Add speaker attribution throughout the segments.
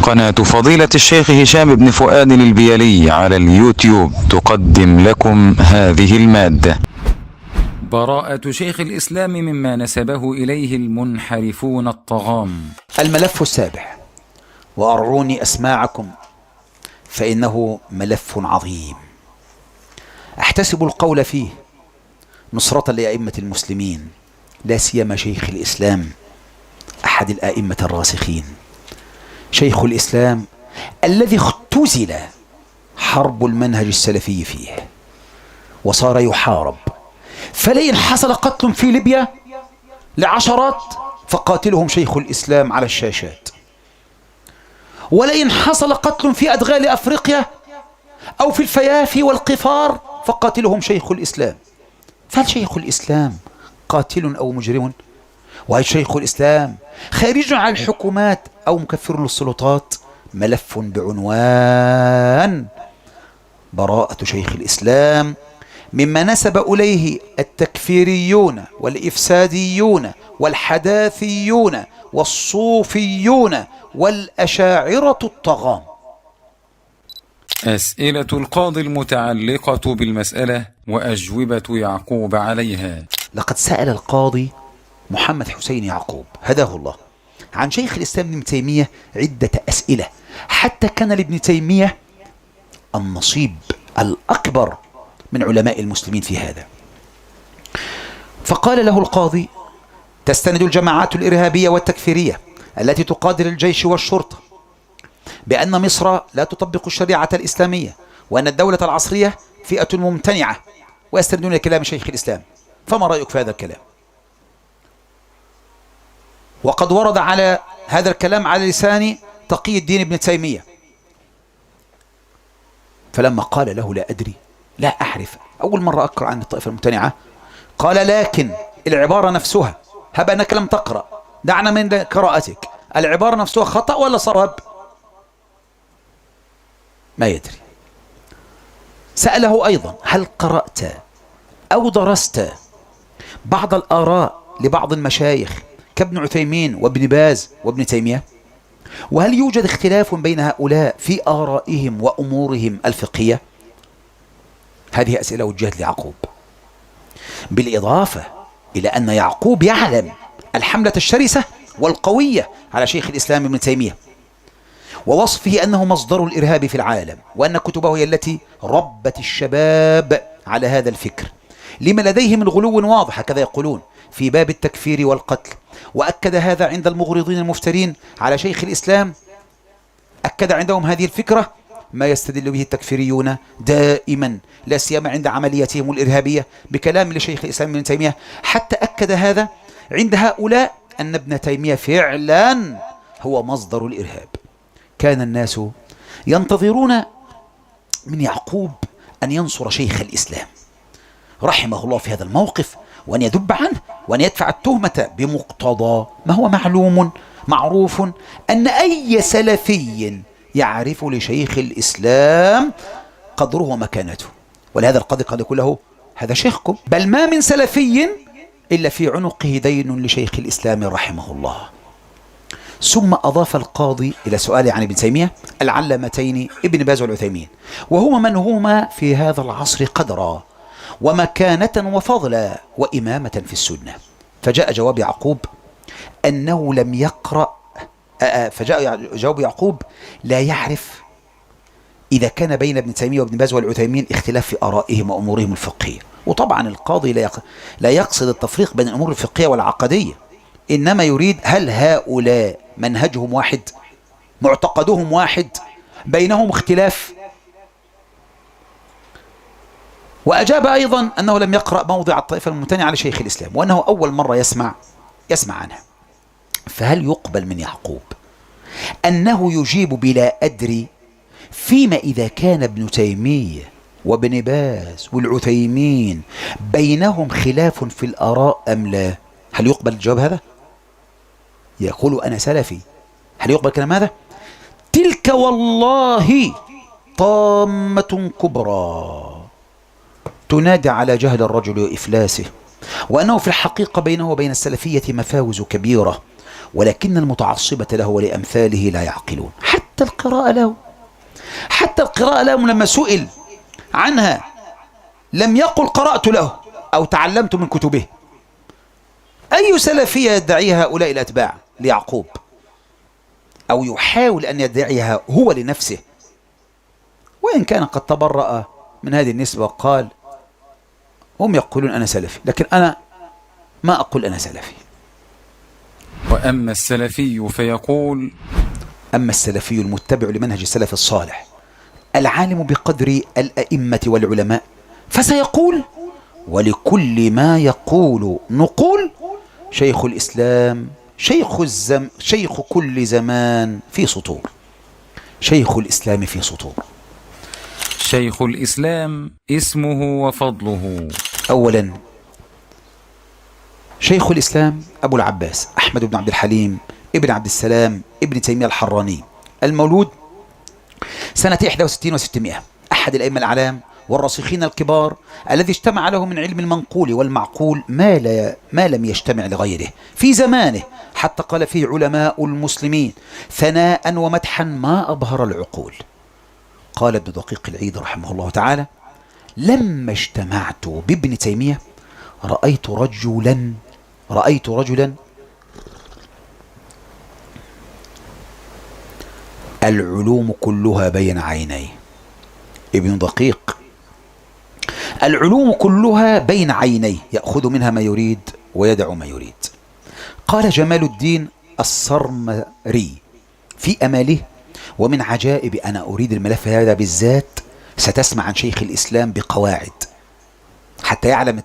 Speaker 1: قناة فضيلة الشيخ هشام بن فؤاد البيلي على اليوتيوب تقدم لكم هذه المادة. براءة شيخ الإسلام مما نسبه إليه المنحرفون الطغام.
Speaker 2: الملف السابع، وأرعوني أسماعكم فإنه ملف عظيم أحتسب القول فيه نصرة لأئمة المسلمين، لا سيما شيخ الإسلام أحد الآئمة الراسخين، شيخ الإسلام الذي اختزل حرب المنهج السلفي فيه وصار يحارب، فلئن حصل قتل في ليبيا لعشرات فقاتلهم شيخ الإسلام على الشاشات، ولئن حصل قتل في أدغال أفريقيا أو في الفيافي والقفار فقاتلهم شيخ الإسلام. فهل شيخ الإسلام قاتل أو مجرم؟ وهل شيخ الإسلام خارج عن الحكومات أو مكفر للسلطات؟ ملف بعنوان براءة شيخ الإسلام مما نسب إليه التكفيريون والإفساديون والحداثيون والصوفيون والأشاعرة الطغام.
Speaker 1: أسئلة القاضي المتعلقة بالمسألة وأجوبة يعقوب عليها.
Speaker 2: لقد سأل القاضي محمد حسين يعقوب هداه الله عن شيخ الإسلام ابن تيمية عدة أسئلة، حتى كان لابن تيمية النصيب الأكبر من علماء المسلمين في هذا. فقال له القاضي: تستند الجماعات الإرهابية والتكفيرية التي تقاتل الجيش والشرطة بأن مصر لا تطبق الشريعة الإسلامية وأن الدولة العصرية فئة ممتنعة، ويستندون إلى كلام شيخ الإسلام، فما رأيك في هذا الكلام؟ وقد ورد على هذا الكلام على لسان تقي الدين ابن تيمية. فلما قال له: لا أدري، لا أعرف، أول مرة أقرأ عن الطائفة الممتنعة، قال: لكن العبارة نفسها، هب أنك لم تقرأ، دعنا من قراءتك، العبارة نفسها خطأ ولا صواب؟ ما يدري. سأله أيضا: هل قرأت أو درست بعض الآراء لبعض المشايخ كابن عثيمين وابن باز وابن تيمية؟ وهل يوجد اختلاف بين هؤلاء في آرائهم وأمورهم الفقهية؟ هذه أسئلة وجهت ليعقوب، بالإضافة إلى أن يعقوب يعلم الحملة الشرسة والقوية على شيخ الإسلام ابن تيمية، ووصفه أنه مصدر الإرهاب في العالم، وأن كتبه هي التي ربت الشباب على هذا الفكر، لما لديهم الغلو واضح كذا يقولون في باب التكفير والقتل. وأكد هذا عند المغرضين المفترين على شيخ الإسلام، أكد عندهم هذه الفكرة ما يستدل به التكفيريون دائما، لا سيما عند عملياتهم الإرهابية بكلام لشيخ الإسلام ابن تيمية، حتى أكد هذا عند هؤلاء أن ابن تيمية فعلا هو مصدر الإرهاب. كان الناس ينتظرون من يعقوب أن ينصر شيخ الإسلام رحمه الله في هذا الموقف، وأن يذب عنه، وأن يدفع التهمة بمقتضى ما هو معلوم معروف أن أي سلفي يعرف لشيخ الإسلام قدره ومكانته. ولهذا القاضي قد يقول له: هذا شيخكم، بل ما من سلفي إلا في عنقه دين لشيخ الإسلام رحمه الله. ثم أضاف القاضي إلى سؤاله عن ابن تيمية العلامتين ابن باز والعثيمين، وهما من هما في هذا العصر قدرا ومكانة وفضلا وإمامة في السنة. فجاء جواب يعقوب أنه لم يقرأ، فجاء جواب يعقوب لا يعرف إذا كان بين ابن تيمية وابن باز والعثيمين اختلاف في آرائهم وأمورهم الفقهية. وطبعا القاضي لا يقصد التفريق بين الأمور الفقهية والعقدية، إنما يريد هل هؤلاء منهجهم واحد، معتقدهم واحد، بينهم اختلاف. وأجاب أيضا أنه لم يقرأ موضع الطائفة الممتنعة على شيخ الإسلام، وأنه أول مرة يسمع عنها. فهل يقبل من يعقوب أنه يجيب بلا أدري فيما إذا كان ابن تيمية وابن باز والعثيمين بينهم خلاف في الآراء أم لا؟ هل يقبل الجواب هذا؟ يقول: أنا سلفي، هل يقبل كلام هذا؟ تلك والله طامة كبرى تنادى على جهل الرجل وإفلاسه، وأنه في الحقيقة بينه وبين السلفية مفاوز كبيرة، ولكن المتعصبة له ولأمثاله لا يعقلون. حتى حتى القراءة له، حتى القراءة له لما سئل عنها لم يقل قرأت له أو تعلمت من كتبه. أي سلفية يدعي هؤلاء الأتباع ليعقوب أو يحاول أن يدعيها هو لنفسه، وإن كان قد تبرأ من هذه النسبة وقال هم يقولون أنا سلفي، لكن أنا ما أقول أنا سلفي.
Speaker 1: وأما السلفي فيقول:
Speaker 2: أما السلفي المتبع لمنهج السلف الصالح العالم بقدر الأئمة والعلماء فسيقول: ولكل ما يقول نقول، شيخ الإسلام شيخ كل زمان في سطور. شيخ الإسلام في سطور.
Speaker 1: شيخ الإسلام اسمه وفضله.
Speaker 2: أولا، شيخ الإسلام أبو العباس أحمد بن عبد الحليم ابن عبد السلام ابن تيمية الحراني، المولود سنة 61 و600، أحد الأئمة الأعلام والراسخين الكبار الذي اجتمع له من علم المنقول والمعقول ما لم يجتمع لغيره في زمانه، حتى قال فيه علماء المسلمين ثناء ومدحا ما أبهر العقول. قال ابن دقيق العيد رحمه الله تعالى: لما اجتمعت بابن تيمية رأيت رجلا العلوم كلها بين عينيه. ابن دقيق: العلوم كلها بين عينيه، يأخذ منها ما يريد ويدع ما يريد. قال جمال الدين الصرمري في أماله: ومن عجائب، أنا أريد الملف هذا بالذات، ستسمع عن شيخ الإسلام بقواعد حتى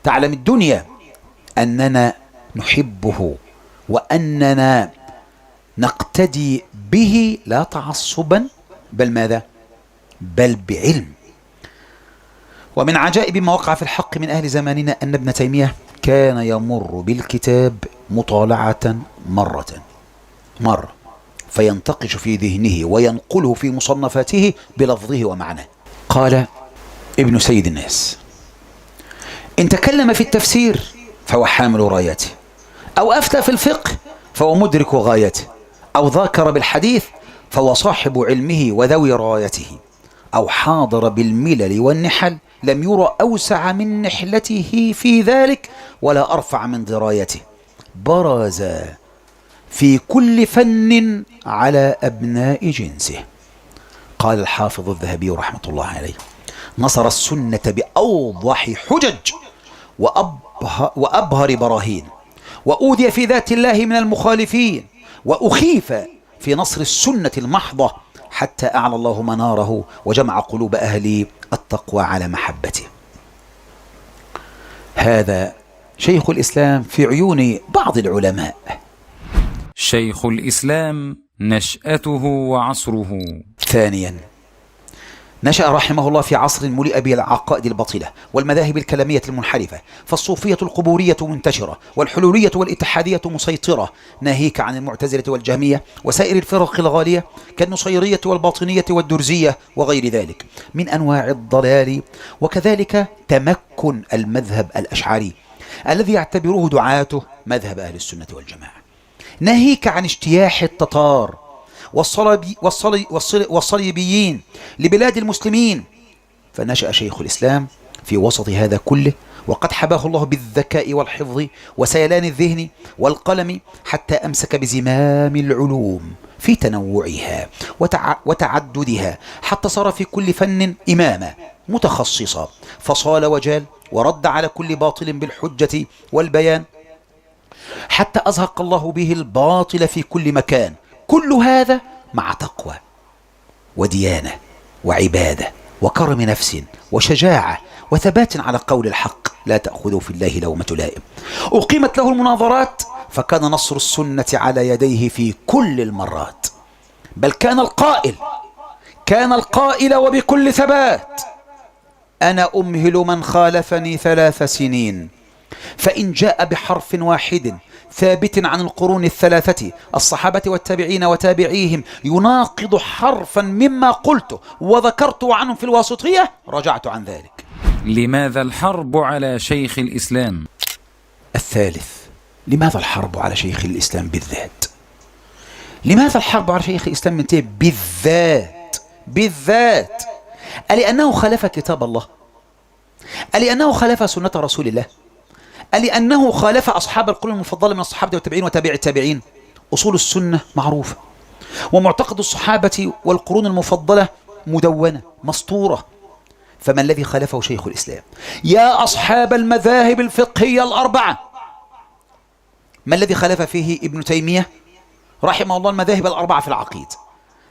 Speaker 2: تعلم الدنيا أننا نحبه وأننا نقتدي به لا تعصبا، بل ماذا؟ بل بعلم. ومن عجائب ما وقع في الحق من أهل زماننا أن ابن تيمية كان يمر بالكتاب مطالعة مرة فينتقش في ذهنه وينقله في مصنفاته بلفظه ومعناه. قال ابن سيد الناس: إن تكلم في التفسير فهو حامل رايته، أو أفتى في الفقه فهو مدرك غايته، أو ذاكر بالحديث فهو صاحب علمه وذوي رايته، أو حاضر بالملل والنحل لم يرى أوسع من نحلته في ذلك ولا أرفع من درايته، برز في كل فن على أبناء جنسه. قال الحافظ الذهبي رحمة الله عليه: نصر السنة بأوضح حجج وأبهر براهين، وأوذي في ذات الله من المخالفين، وأخيف في نصر السنة المحضة، حتى أعلى الله مناره وجمع قلوب أهل التقوى على محبته. هذا شيخ الإسلام في عيون بعض العلماء.
Speaker 1: شيخ الإسلام نشأته وعصره.
Speaker 2: ثانيا، نشأ رحمه الله في عصر ملئ بالعقائد الباطلة والمذاهب الكلامية المنحرفة، فالصوفية القبورية منتشرة، والحلولية والاتحادية مسيطرة، ناهيك عن المعتزلة والجهمية وسائر الفرق الغالية كالنصيرية والباطنية والدرزية وغير ذلك من أنواع الضلال. وكذلك تمكن المذهب الأشعري الذي يعتبره دعاته مذهب أهل السنة والجماعة، ناهيك عن اجتياح التتار والصليبيين لبلاد المسلمين. فنشأ شيخ الإسلام في وسط هذا كله، وقد حباه الله بالذكاء والحفظ وسيلان الذهن والقلم، حتى أمسك بزمام العلوم في تنوعها وتعددها، حتى صار في كل فن إماما متخصصا، فصال وجال ورد على كل باطل بالحجة والبيان، حتى أزهق الله به الباطل في كل مكان. كل هذا مع تقوى وديانة وعبادة وكرم نفس وشجاعة وثبات على قول الحق، لا تأخذوا في الله لومة لائم. أقيمت له المناظرات، فكان نصر السنة على يديه في كل المرات، بل كان القائل وبكل ثبات: أنا أمهل من خالفني 3 سنين، فإن جاء بحرف واحد ثابت عن القرون الثلاثة الصحابة والتابعين وتابعيهم يناقض حرفا مما قلته وذكرت عنهم في الواسطية، رجعت عن ذلك.
Speaker 1: لماذا الحرب على شيخ الإسلام؟
Speaker 2: الثالث، لماذا الحرب على شيخ الإسلام بالذات؟ لماذا الحرب على شيخ الإسلام ابن تيمية بالذات؟ ألأنه خالف كتاب الله؟ ألأنه خالف سنة رسول الله؟ ألأنه خالف أصحاب القرون المفضلة من الصحابة والتابعين وتابع التابعين؟ أصول السنة معروفة، ومعتقد الصحابة والقرون المفضلة مدونة مسطورة، فما الذي خالفه شيخ الإسلام؟ يا أصحاب المذاهب الفقهية الأربعة، ما الذي خالف فيه ابن تيمية رحمه الله المذاهب الأربعة في العقيدة؟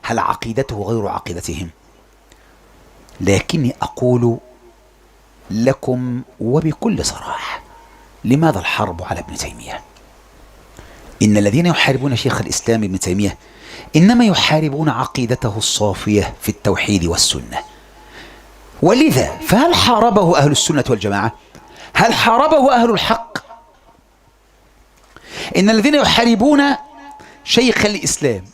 Speaker 2: هل عقيدته غير عقيدتهم؟ لكني أقول لكم وبكل صراحة، لماذا الحرب على ابن تيمية؟ إن الذين يحاربون شيخ الإسلام ابن تيمية إنما يحاربون عقيدته الصافية في التوحيد والسنة. ولذا فهل حاربه أهل السنة والجماعة؟ هل حاربه أهل الحق؟ إن الذين يحاربون شيخ الإسلام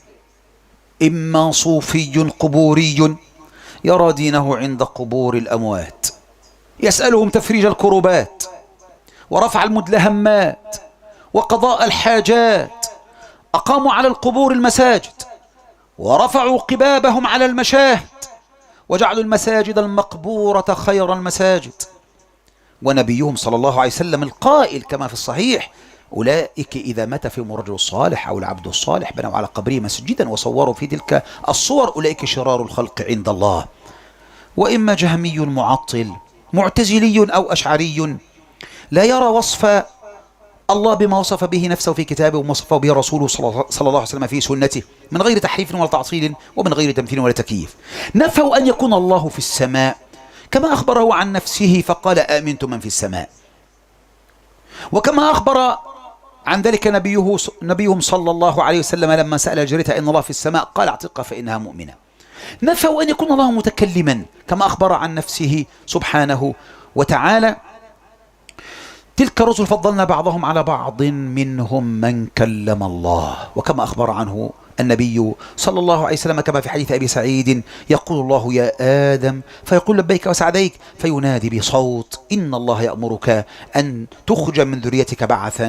Speaker 2: إما صوفي قبوري يرى دينه عند قبور الأموات، يسألهم تفريج الكربات ورفع المدلهمات وقضاء الحاجات، أقاموا على القبور المساجد ورفعوا قبابهم على المشاهد وجعلوا المساجد المقبورة خير المساجد، ونبيهم صلى الله عليه وسلم القائل كما في الصحيح: أولئك إذا مات فيهم الرجل الصالح أو العبد الصالح بنوا على قبره مسجدا وصوروا في تلك الصور أولئك شرار الخلق عند الله. وإما جهمي معطل معتزلي أو أشعري لا يرى وصف الله بما وصف به نفسه في كتابه وما وصفه به رسوله صلى الله عليه وسلم في سنته من غير تحريف ولا تعطيل ومن غير تمثيل ولا تكييف، نفوا أن يكون الله في السماء كما أخبره عن نفسه فقال: آمنت من في السماء. وكما أخبر عن ذلك نبيهم صلى الله عليه وسلم لما سأل الجارية: إن الله في السماء؟ قال: اعتقها فإنها مؤمنة. نفوا أن يكون الله متكلما كما أخبر عن نفسه سبحانه وتعالى: تلك الرسل فضلنا بعضهم على بعض منهم من كلم الله. وكما أخبر عنه النبي صلى الله عليه وسلم كما في حديث أبي سعيد: يقول الله: يا آدم، فيقول: لبيك وسعديك، فينادي بصوت: إن الله يأمرك أن تخرج من ذريتك بعثا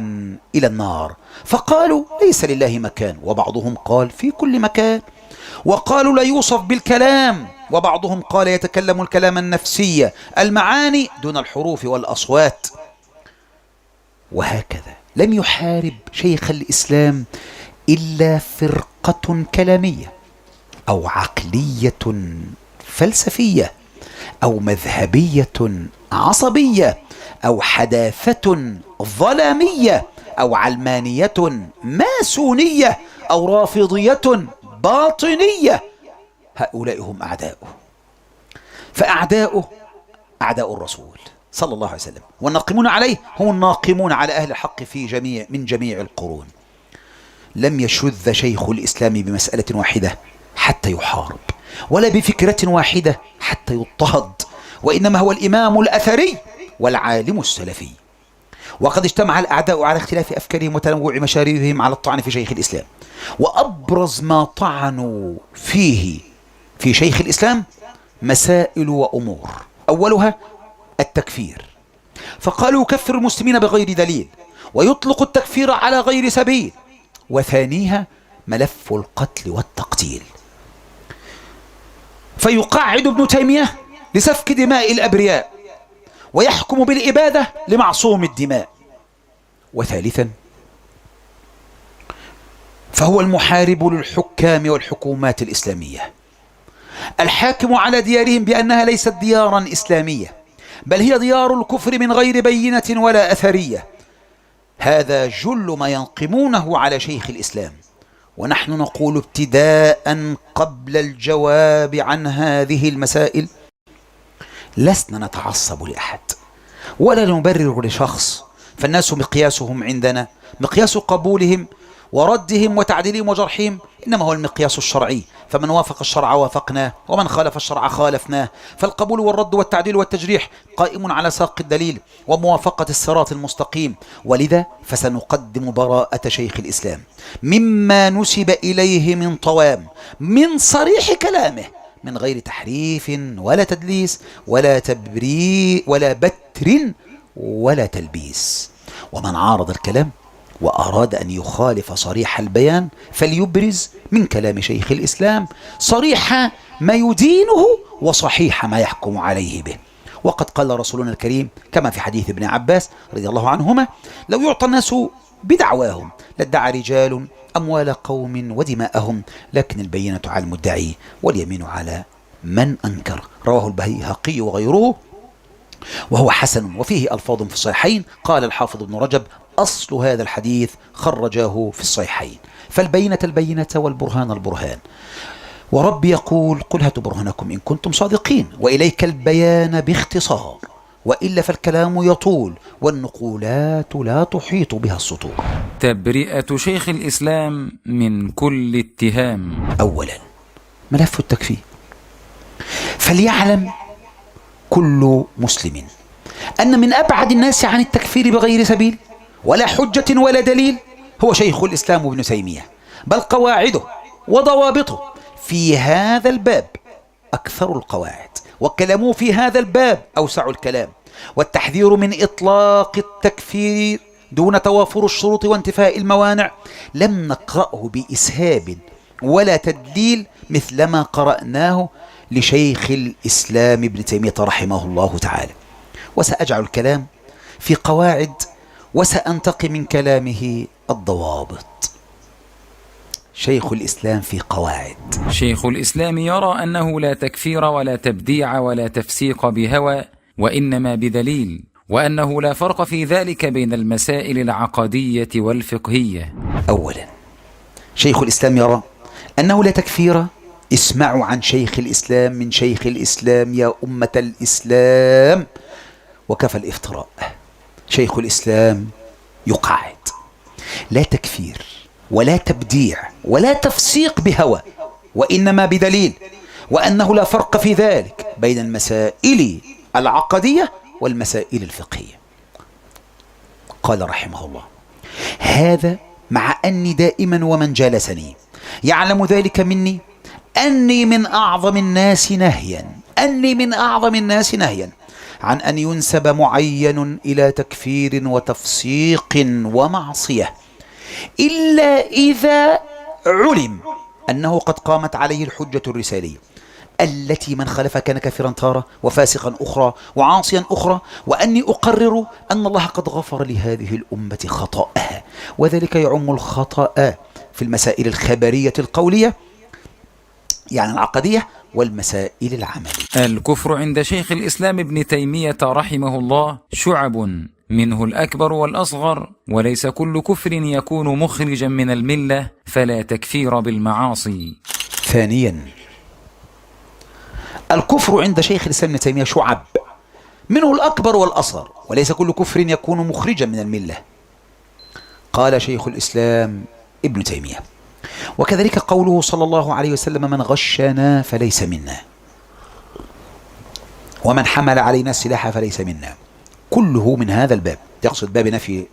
Speaker 2: إلى النار. فقالوا: ليس لله مكان. وبعضهم قال: في كل مكان. وقالوا: لا يوصف بالكلام. وبعضهم قال: يتكلم الكلام النفسي المعاني دون الحروف والأصوات. وهكذا لم يحارب شيخ الإسلام إلا فرقة كلامية أو عقلية فلسفية أو مذهبية عصبية أو حداثة ظلامية أو علمانية ماسونية أو رافضية باطنية. هؤلاء هم أعداؤه، فأعداؤه أعداء الرسول صلى الله عليه وسلم، والناقمون عليه هم الناقمون على أهل الحق من جميع القرون. لم يشذ شيخ الإسلام بمسألة واحدة حتى يحارب، ولا بفكرة واحدة حتى يضطهد، وإنما هو الإمام الأثري والعالم السلفي. وقد اجتمع الأعداء على اختلاف أفكارهم وتنوع مشاربهم على الطعن في شيخ الإسلام، وأبرز ما طعنوا فيه في شيخ الإسلام مسائل وأمور، أولها التكفير، فقالوا: يكفر المسلمين بغير دليل ويطلق التكفير على غير سبيل. وثانيها ملف القتل والتقتيل، فيقعد ابن تيمية لسفك دماء الأبرياء ويحكم بالإبادة لمعصوم الدماء. وثالثا فهو المحارب للحكام والحكومات الإسلامية، الحاكم على ديارهم بأنها ليست ديارا إسلامية بل هي ديار الكفر من غير بينة ولا أثرية. هذا جل ما ينقمونه على شيخ الإسلام. ونحن نقول ابتداء قبل الجواب عن هذه المسائل: لسنا نتعصب لأحد ولا نبرر لشخص، فالناس مقياسهم عندنا مقياس قبولهم وردهم وتعديلهم وجرحهم إنما هو المقياس الشرعي، فمن وافق الشرع وافقناه ومن خالف الشرع خالفناه. فالقبول والرد والتعديل والتجريح قائم على ساق الدليل وموافقة الصراط المستقيم. ولذا فسنقدم براءة شيخ الإسلام مما نسب إليه من طوام من صريح كلامه من غير تحريف ولا تدليس ولا تبريء ولا بتر ولا تلبيس. ومن عارض الكلام وأراد أن يخالف صريح البيان فليبرز من كلام شيخ الإسلام صريح ما يدينه وصحيح ما يحكم عليه به. وقد قال رسولنا الكريم كما في حديث ابن عباس رضي الله عنهما: لو يعطى الناس بدعواهم لادعى رجال أموال قوم ودماءهم، لكن البينة على المدعي واليمين على من أنكر. رواه البيهقي وغيره وهو حسن وفيه ألفاظ في الصحيحين. قال الحافظ ابن رجب: أصل هذا الحديث خرجاه في الصحيحين. فالبينة البينة والبرهان البرهان. ورب يقول: قل هاتوا برهانكم إن كنتم صادقين، وإليك البيان باختصار، وإلا فالكلام يطول والنقولات لا تحيط بها السطور.
Speaker 1: تبرئة شيخ الإسلام من كل اتهام.
Speaker 2: أولا، ملف التكفير. فليعلم كل مسلم أن من أبعد الناس عن التكفير بغير سبيل ولا حجة ولا دليل هو شيخ الإسلام ابن تيمية، بل قواعده وضوابطه في هذا الباب أكثر القواعد، والكلام في هذا الباب أوسع الكلام. والتحذير من إطلاق التكفير دون توافر الشروط وانتفاء الموانع لم نقرأه بإسهاب ولا تدليل مثلما قرأناه لشيخ الإسلام ابن تيمية رحمه الله تعالى. وسأجعل الكلام في قواعد وسأنتقي من كلامه الضوابط. شيخ الإسلام في قواعد.
Speaker 1: شيخ الإسلام يرى أنه لا تكفير ولا تبديع ولا تفسيق بهوى، وإنما بدليل، وأنه لا فرق في ذلك بين المسائل العقدية والفقهية.
Speaker 2: أولا، شيخ الإسلام يرى أنه لا تكفير. اسمعوا عن شيخ الإسلام من شيخ الإسلام يا أمة الإسلام، وكفى الافتراء. شيخ الإسلام يقعد: لا تكفير ولا تبديع ولا تفسيق بهوى، وإنما بدليل، وأنه لا فرق في ذلك بين المسائل العقدية والمسائل الفقهية. قال رحمه الله: هذا مع أني دائما ومن جالسني يعلم ذلك مني أني من أعظم الناس نهيا عن أن ينسب معين إلى تكفير وتفسيق ومعصية، إلا إذا علم أنه قد قامت عليه الحجة الرسالية التي من خالف كان كافرا تارة وفاسقا أخرى وعاصيا أخرى، وأني أقرر أن الله قد غفر لهذه الأمة خطأها، وذلك يعم الخطأ في المسائل الخبرية القولية يعني العقدية والمسائل العملية.
Speaker 1: الكفر عند شيخ الإسلام ابن تيمية رحمه الله شعب، منه الأكبر والأصغر، وليس كل كفر يكون مخرجا من الملة، فلا تكفير بالمعاصي.
Speaker 2: ثانيا، الكفر عند شيخ الإسلام ابن تيمية شعب، منه الأكبر والأصغر، وليس كل كفر يكون مخرجا من الملة. قال شيخ الإسلام ابن تيمية: وكذلك قوله صلى الله عليه وسلم: من غشنا فليس منا، ومن حمل علينا السلاح فليس منا. كله من هذا الباب، يقصد باب نفي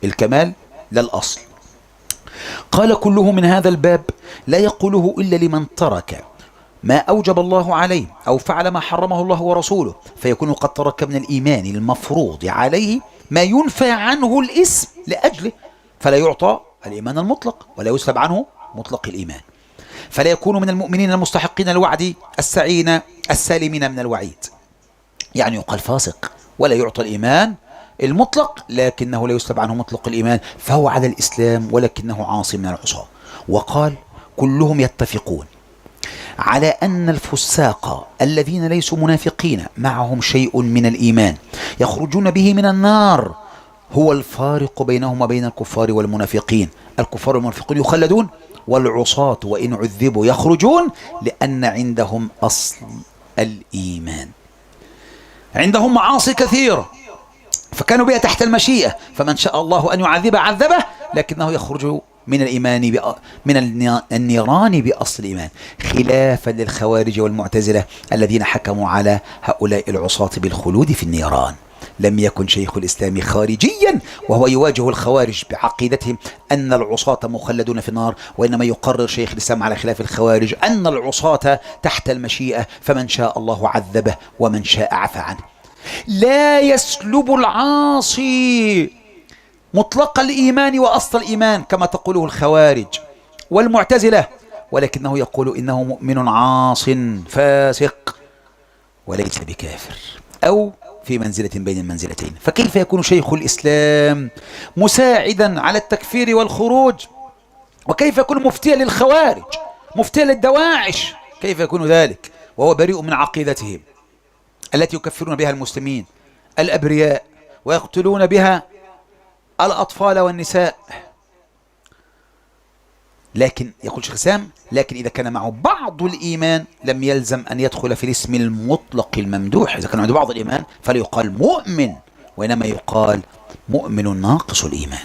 Speaker 2: الكمال لا الأصل. قال: كله من هذا الباب لا يقوله إلا لمن ترك ما أوجب الله عليه أو فعل ما حرمه الله ورسوله، فيكون قد ترك من الإيمان المفروض عليه ما ينفى عنه الاسم لأجله، فلا يعطى الإيمان المطلق ولا يسلب عنه مطلق الإيمان، فلا يكون من المؤمنين المستحقين الوعد السعين السالمين من الوعيد. يعني يقال فاسق ولا يعطى الإيمان المطلق، لكنه لا يسلب عنه مطلق الإيمان، فهو على الإسلام ولكنه عاصي من العصاة. وقال: كلهم يتفقون على أن الفساق الذين ليسوا منافقين معهم شيء من الإيمان يخرجون به من النار، هو الفارق بينهم وبين الكفار والمنافقين. الكفار والمنافقون يخلدون، والعصاة وإن عذبوا يخرجون، لأن عندهم أصل الإيمان. عندهم معاصي كثيرة فكانوا بها تحت المشيئة، فمن شاء الله أن يعذبه عذبه، لكنه يخرج من الإيمان من النيران بأصل الإيمان، خلافا للخوارج والمعتزلة الذين حكموا على هؤلاء العصاة بالخلود في النيران. لم يكن شيخ الإسلام خارجيا وهو يواجه الخوارج بعقيدتهم أن العصاة مخلدون في النار، وإنما يقرر شيخ الإسلام على خلاف الخوارج أن العصاة تحت المشيئة، فمن شاء الله عذبه ومن شاء عفى عنه. لا يسلب العاصي مطلق الإيمان وأصل الإيمان كما تقوله الخوارج والمعتزلة، ولكنه يقول إنه مؤمن عاص فاسق وليس بكافر، أو في منزلة بين المنزلتين. فكيف يكون شيخ الإسلام مساعدا على التكفير والخروج؟ وكيف يكون مفتيا للخوارج، مفتيا للدواعش؟ كيف يكون ذلك وهو بريء من عقيدتهم التي يكفرون بها المسلمين الأبرياء ويقتلون بها الأطفال والنساء؟ لكن يقول شيخ الإسلام: لكن إذا كان معه بعض الإيمان لم يلزم أن يدخل في الاسم المطلق الممدوح. إذا كان عنده بعض الإيمان فلا يقال مؤمن، وإنما يقال مؤمن ناقص الإيمان.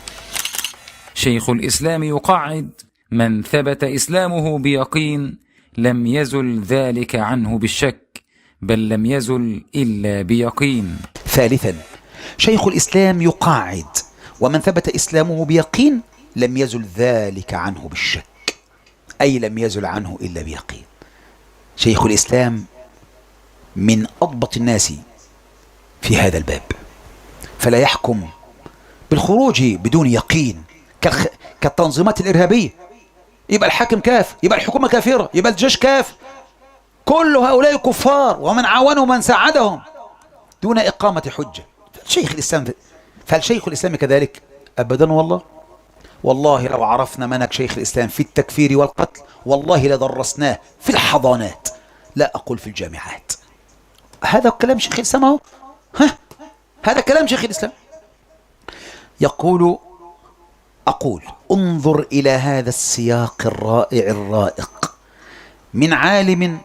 Speaker 1: شيخ الإسلام يقعد: من ثبت إسلامه بيقين لم يزل ذلك عنه بالشك، بل لم يزل إلا بيقين.
Speaker 2: ثالثا، شيخ الإسلام يقعد: ومن ثبت إسلامه بيقين لم يزل ذلك عنه بالشك، أي لم يزل عنه إلا بيقين. شيخ الإسلام من أضبط الناس في هذا الباب، فلا يحكم بالخروج بدون يقين كالتنظيمات الإرهابية. يبقى الحاكم كافر، يبقى الحكومة كافرة، يبقى الجيش كافر، كل هؤلاء كفار ومن عاونهم ومن ساعدهم دون إقامة حجة. فهل شيخ الإسلام كذلك؟ أبدا والله. والله لو عرفنا منهج شيخ الإسلام في التكفير والقتل والله لدرسناه في الحضانات، لا أقول في الجامعات. هذا كلام شيخ الإسلام أهو، هذا كلام شيخ الإسلام. أقول انظر إلى هذا السياق الرائع الرائق من عالم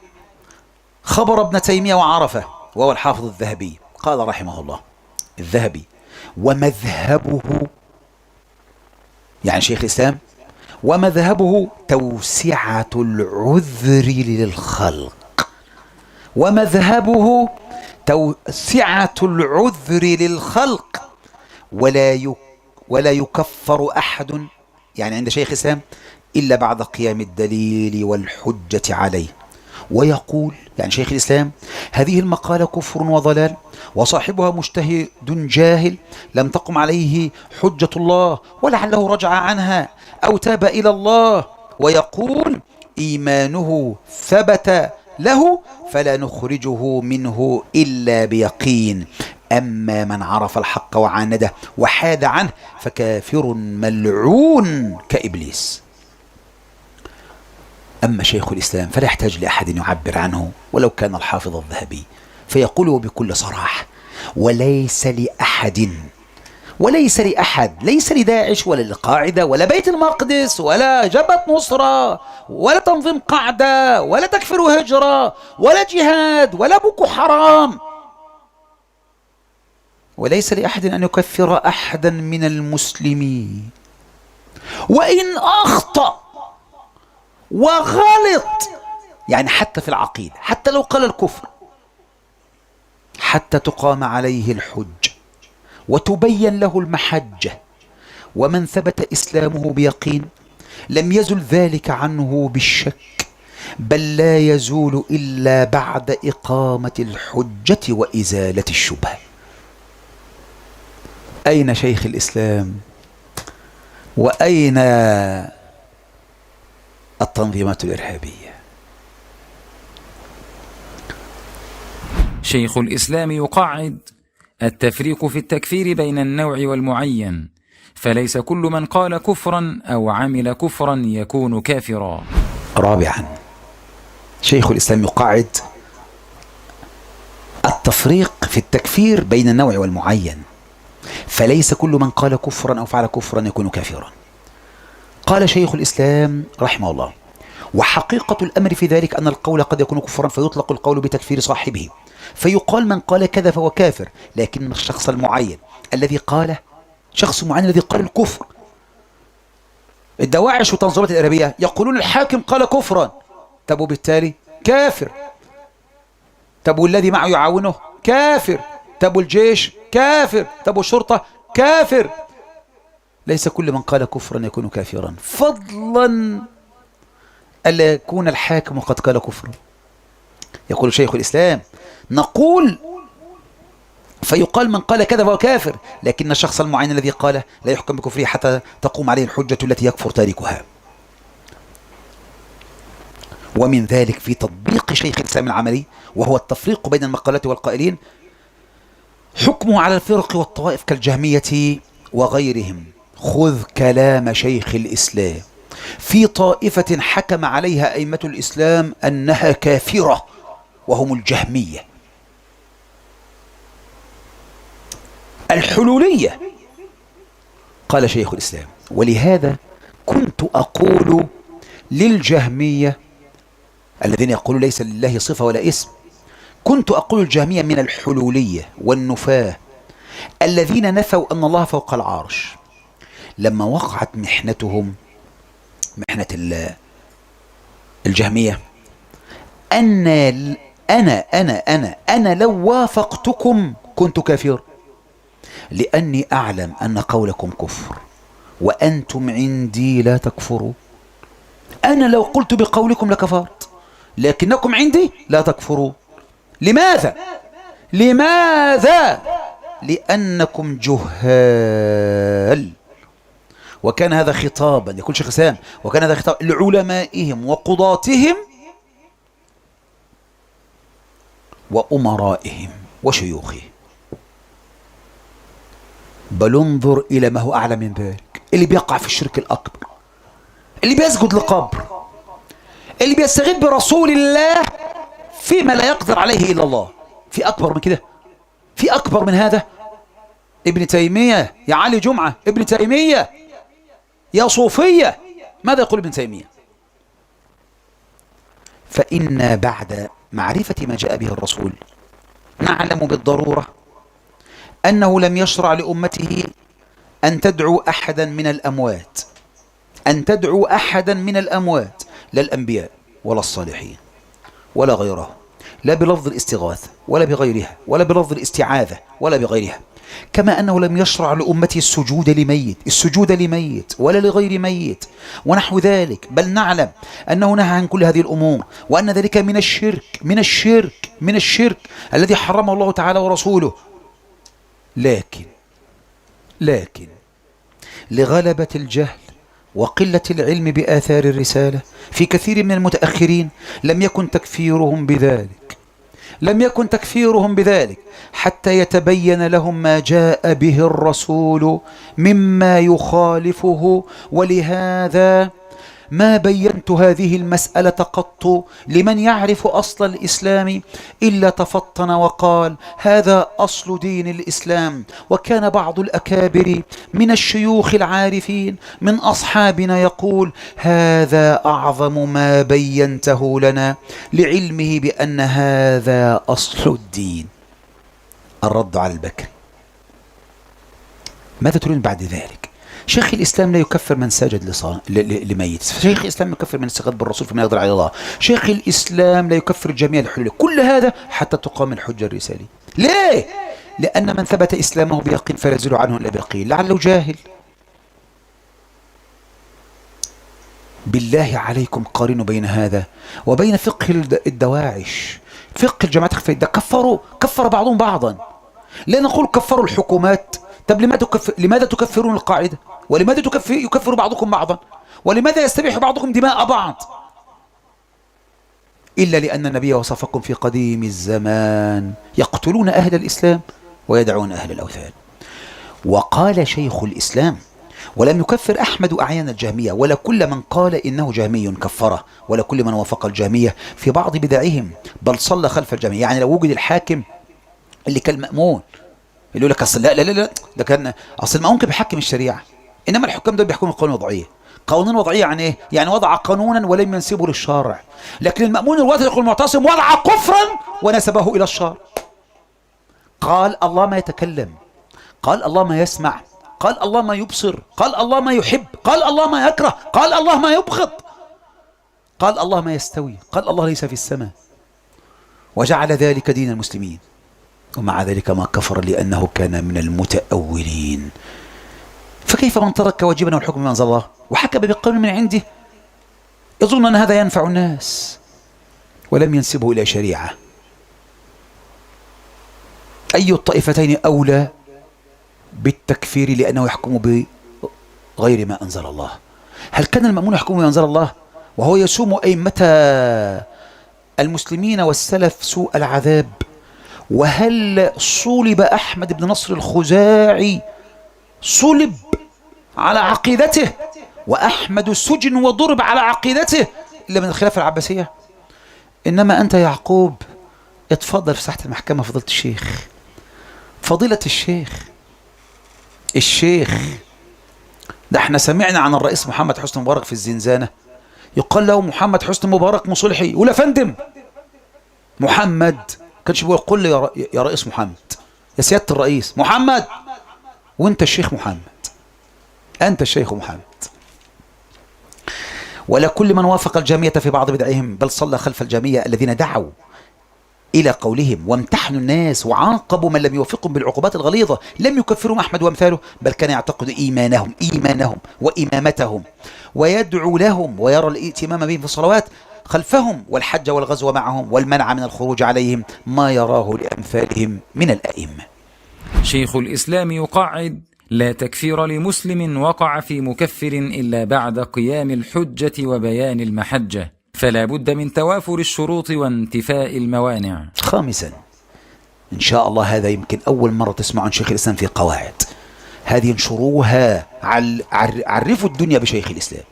Speaker 2: خبر ابن تيمية وعرفه، وهو الحافظ الذهبي. قال رحمه الله الذهبي: ومذهبه، يعني شيخ الإسلام، ومذهبه توسعة العذر للخلق. ومذهبه توسعة العذر للخلق، ولا يكفر أحد، يعني عند شيخ الإسلام، إلا بعد قيام الدليل والحجة عليه. ويقول يعني شيخ الإسلام: هذه المقالة كفر وضلال، وصاحبها مجتهد جاهل لم تقم عليه حجة الله، ولعله رجع عنها أو تاب إلى الله. ويقول: إيمانه ثبت له فلا نخرجه منه إلا بيقين، أما من عرف الحق وعانده وحاد عنه فكافر ملعون كإبليس. أما شيخ الإسلام فلا يحتاج لأحد يعبر عنه ولو كان الحافظ الذهبي، فيقوله بكل صراحة: وليس لأحد، ليس لداعش ولا للقاعدة ولا بيت المقدس ولا جبهة نصرة ولا تنظيم قاعدة ولا تكفير هجرة ولا جهاد ولا بوكو حرام، وليس لأحد أن يكفر أحدا من المسلمين، وإن أخطأ وغلط، يعني حتى في العقيدة، حتى لو قال الكفر، حتى تقام عليه الحج وتبين له المحجة. ومن ثبت إسلامه بيقين لم يزل ذلك عنه بالشك، بل لا يزول إلا بعد إقامة الحجة وإزالة الشبهة. أين شيخ الإسلام؟ وأين التنظيمات الإرهابية؟
Speaker 1: شيخ الإسلام يقعد: التفريق في التكفير بين النوع والمعين، فليس كل من قال كفرا أو عمل كفرا يكون كافرا.
Speaker 2: رابعا، شيخ الإسلام يقعد التفريق في التكفير بين النوع والمعين، فليس كل من قال كفرا أو فعل كفرا يكون كافرا. قال شيخ الإسلام رحمه الله: وحقيقة الأمر في ذلك أن القول قد يكون كفرا فيطلق القول بتكفير صاحبه، فيقال من قال كذا فهو كافر، لكن الشخص المعين الذي قاله، شخص معين الذي قال الكفر، الدواعش والتنظيمات الإرهابية يقولون الحاكم قال كفرا، طب وبالتالي كافر، طب والذي معه يعاونه كافر، طب والجيش كافر، طب والشرطة كافر. ليس كل من قال كفرا يكون كافرا، فضلا ألا يكون الحاكم قد قال كفرا. يقول شيخ الإسلام: نقول فيقال من قال كذا فهو كافر، لكن الشخص المعين الذي قاله لا يحكم بكفره حتى تقوم عليه الحجة التي يكفر تاركها. ومن ذلك في تطبيق شيخ الإسلام العملي، وهو التفريق بين المقالات والقائلين، حكمه على الفرق والطوائف كالجهمية وغيرهم. خذ كلام شيخ الإسلام في طائفة حكم عليها أئمة الإسلام أنها كافرة وهم الجهمية الحلولية. قال شيخ الإسلام: ولهذا كنت أقول للجهمية الذين يقولون ليس لله صفة ولا اسم، كنت أقول الجهمية من الحلولية والنفاة الذين نفوا أن الله فوق العرش، لما وقعت محنتهم، محنة الجهمية، أنا لو وافقتكم كنت كافر، لأني أعلم أن قولكم كفر وأنتم عندي لا تكفرون. أنا لو قلت بقولكم لكفرت، لكنكم عندي لا تكفرون. لماذا؟ لأنكم جهال. وكان هذا خطابا، يقول شيخ الإسلام، وكان هذا خطاب لعلمائهم وقضاتهم وأمرائهم وشيوخهم. بل انظر إلى ما هو أعلى من ذلك، اللي بيقع في الشرك الأكبر، اللي بيسجد لقبر، اللي بيستغيث برسول الله فيما لا يقدر عليه إلا الله. في أكبر من كده؟ في أكبر من هذا؟ ابن تيمية يا علي جمعة، ابن تيمية يا صوفية، ماذا يقول ابن تيمية؟ فإن بعد معرفة ما جاء به الرسول نعلم بالضرورة أنه لم يشرع لأمته أن تدعو أحدا من الأموات، أن تدعو أحدا من الأموات، لا الأنبياء ولا الصالحين ولا غيره، لا بلفظ الاستغاثة ولا بغيرها، ولا بلفظ الاستعاذة ولا بغيرها. كما أنه لم يشرع لأمته السجود لميت ولا لغير ميت ونحو ذلك، بل نعلم أنه نهى عن كل هذه الأمور، وأن ذلك من الشرك الذي حرمه الله تعالى ورسوله. لكن لغلبة الجهل وقلة العلم بآثار الرسالة في كثير من المتأخرين لم يكن تكفيرهم بذلك حتى يتبين لهم ما جاء به الرسول مما يخالفه. ولهذا ما بينت هذه المسألة قط لمن يعرف أصل الإسلام إلا تفطن وقال هذا أصل دين الإسلام. وكان بعض الأكابر من الشيوخ العارفين من أصحابنا يقول هذا أعظم ما بينته لنا، لعلمه بأن هذا أصل الدين. الرد على البكري. ماذا تريد بعد ذلك؟ شيخ الإسلام لا يكفر من سجد لميت، شيخ الإسلام يكفر من استغاث بالرسول فيما يقدر على الله، شيخ الإسلام لا يكفر الجميع الحلول. كل هذا حتى تقام الحجة الرسالية. ليه؟ لأن من ثبت إسلامه بيقين فلا يزول عنه إلا بيقين، لعله جاهل. بالله عليكم قارنوا بين هذا وبين فقه الدواعش، فقه الجماعات الخفية ده كفر بعضهم بعضا. لا نقول كفروا الحكومات، طب لماذا تكفرون القاعدة؟ ولماذا يكفر بعضكم بعضا؟ ولماذا يستبيح بعضكم دماء بعض؟ إلا لأن النبي وصفكم في قديم الزمان يقتلون أهل الإسلام ويدعون أهل الأوثان. وقال شيخ الإسلام ولم يكفر أحمد أعيان الجهمية، ولا كل من قال إنه جهمي كفره، ولا كل من وافق الجهمية في بعض بدعهم، بل صلى خلف الجهمية. يعني لو وجد الحاكم اللي كالمأمون اللي يقول لك أصل لا ده كان أصل المأمون كان بيحكم الشريعة، إنما الحكام دول بيحكموا قانون وضعية. قانون وضعية يعني إيه؟ يعني وضع قانونا ولم ينسبه للشارع. لكن المأمون الواثق المعتصم وضع كفرا ونسبه إلى الشارع. قال الله ما يتكلم، قال الله ما يسمع، قال الله ما يبصر، قال الله ما يحب، قال الله ما يكره، قال الله ما يبغض، قال الله ما يستوي، قال الله ليس في السماء، وجعل ذلك دين المسلمين. ومع ذلك ما كفر لأنه كان من المتأولين. فكيف من ترك واجبا والحكم من أنزل الله وحكم بقانون من عنده يظن أن هذا ينفع الناس ولم ينسبه إلى شريعة؟ أي الطائفتين أولى بالتكفير لأنه يحكم بغير ما أنزل الله؟ هل كان المأمون يحكم بما أنزل الله وهو يسوم أئمة المسلمين والسلف سوء العذاب؟ وهل صلب أحمد بن نصر الخزاعي صلب على عقيدته وأحمد سجن وضرب على عقيدته إلا من الخلافة العباسية؟ إنما أنت يعقوب اتفضل في ساحة المحكمة. فضيلة الشيخ، فضيلة الشيخ ده احنا سمعنا عن الرئيس محمد حسني مبارك في الزنزانة يقال له محمد حسني مبارك مصلحي، يقول يا فندم محمد، كانش بيقول قل لي يا رئيس محمد، يا سيادة الرئيس محمد، وانت الشيخ محمد، انت الشيخ محمد. ولا كل من وافق الجامية في بعض بدعهم، بل صلى خلف الجامية الذين دعوا إلى قولهم وامتحنوا الناس وعاقبوا من لم يوافقهم بالعقوبات الغليظة، لم يكفرهم أحمد وأمثاله، بل كان يعتقد إيمانهم وإمامتهم ويدعو لهم ويرى الائتمام بهم في الصلوات خلفهم والحج والغزو معهم والمنع من الخروج عليهم ما يراه لأمثالهم من الأئمة.
Speaker 1: شيخ الإسلام يقعد: لا تكفير لمسلم وقع في مكفر إلا بعد قيام الحجة وبيان المحجة، فلا بد من توافر الشروط وانتفاء الموانع.
Speaker 2: خامسا، إن شاء الله هذا يمكن أول مرة تسمع عن شيخ الإسلام في قواعد، هذه انشروها، عرفوا الدنيا بشيخ الإسلام.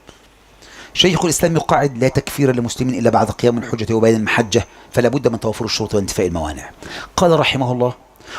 Speaker 2: شيخ الإسلام يقعد: لا تكفير لمسلم إلا بعد قيام الحجة وبيان المحجة، فلا بد من توافر الشروط وانتفاء الموانع. قال رحمه الله: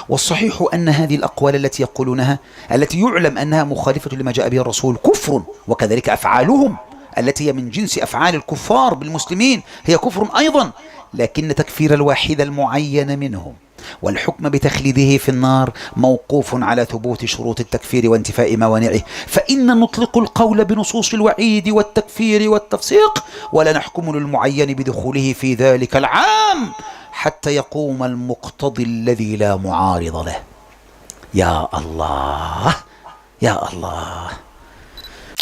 Speaker 2: والصحيح أن هذه الأقوال التي يقولونها التي يعلم أنها مخالفة لما جاء به الرسول كفر، وكذلك أفعالهم التي هي من جنس أفعال الكفار بالمسلمين هي كفر أيضا، لكن تكفير الواحد المعين منهم والحكم بتخليده في النار موقوف على ثبوت شروط التكفير وانتفاء موانعه، فإن نطلق القول بنصوص الوعيد والتكفير والتفسيق ولا نحكم للمعين بدخوله في ذلك العام حتى يقوم المقتضي الذي لا معارض له. يا الله يا الله.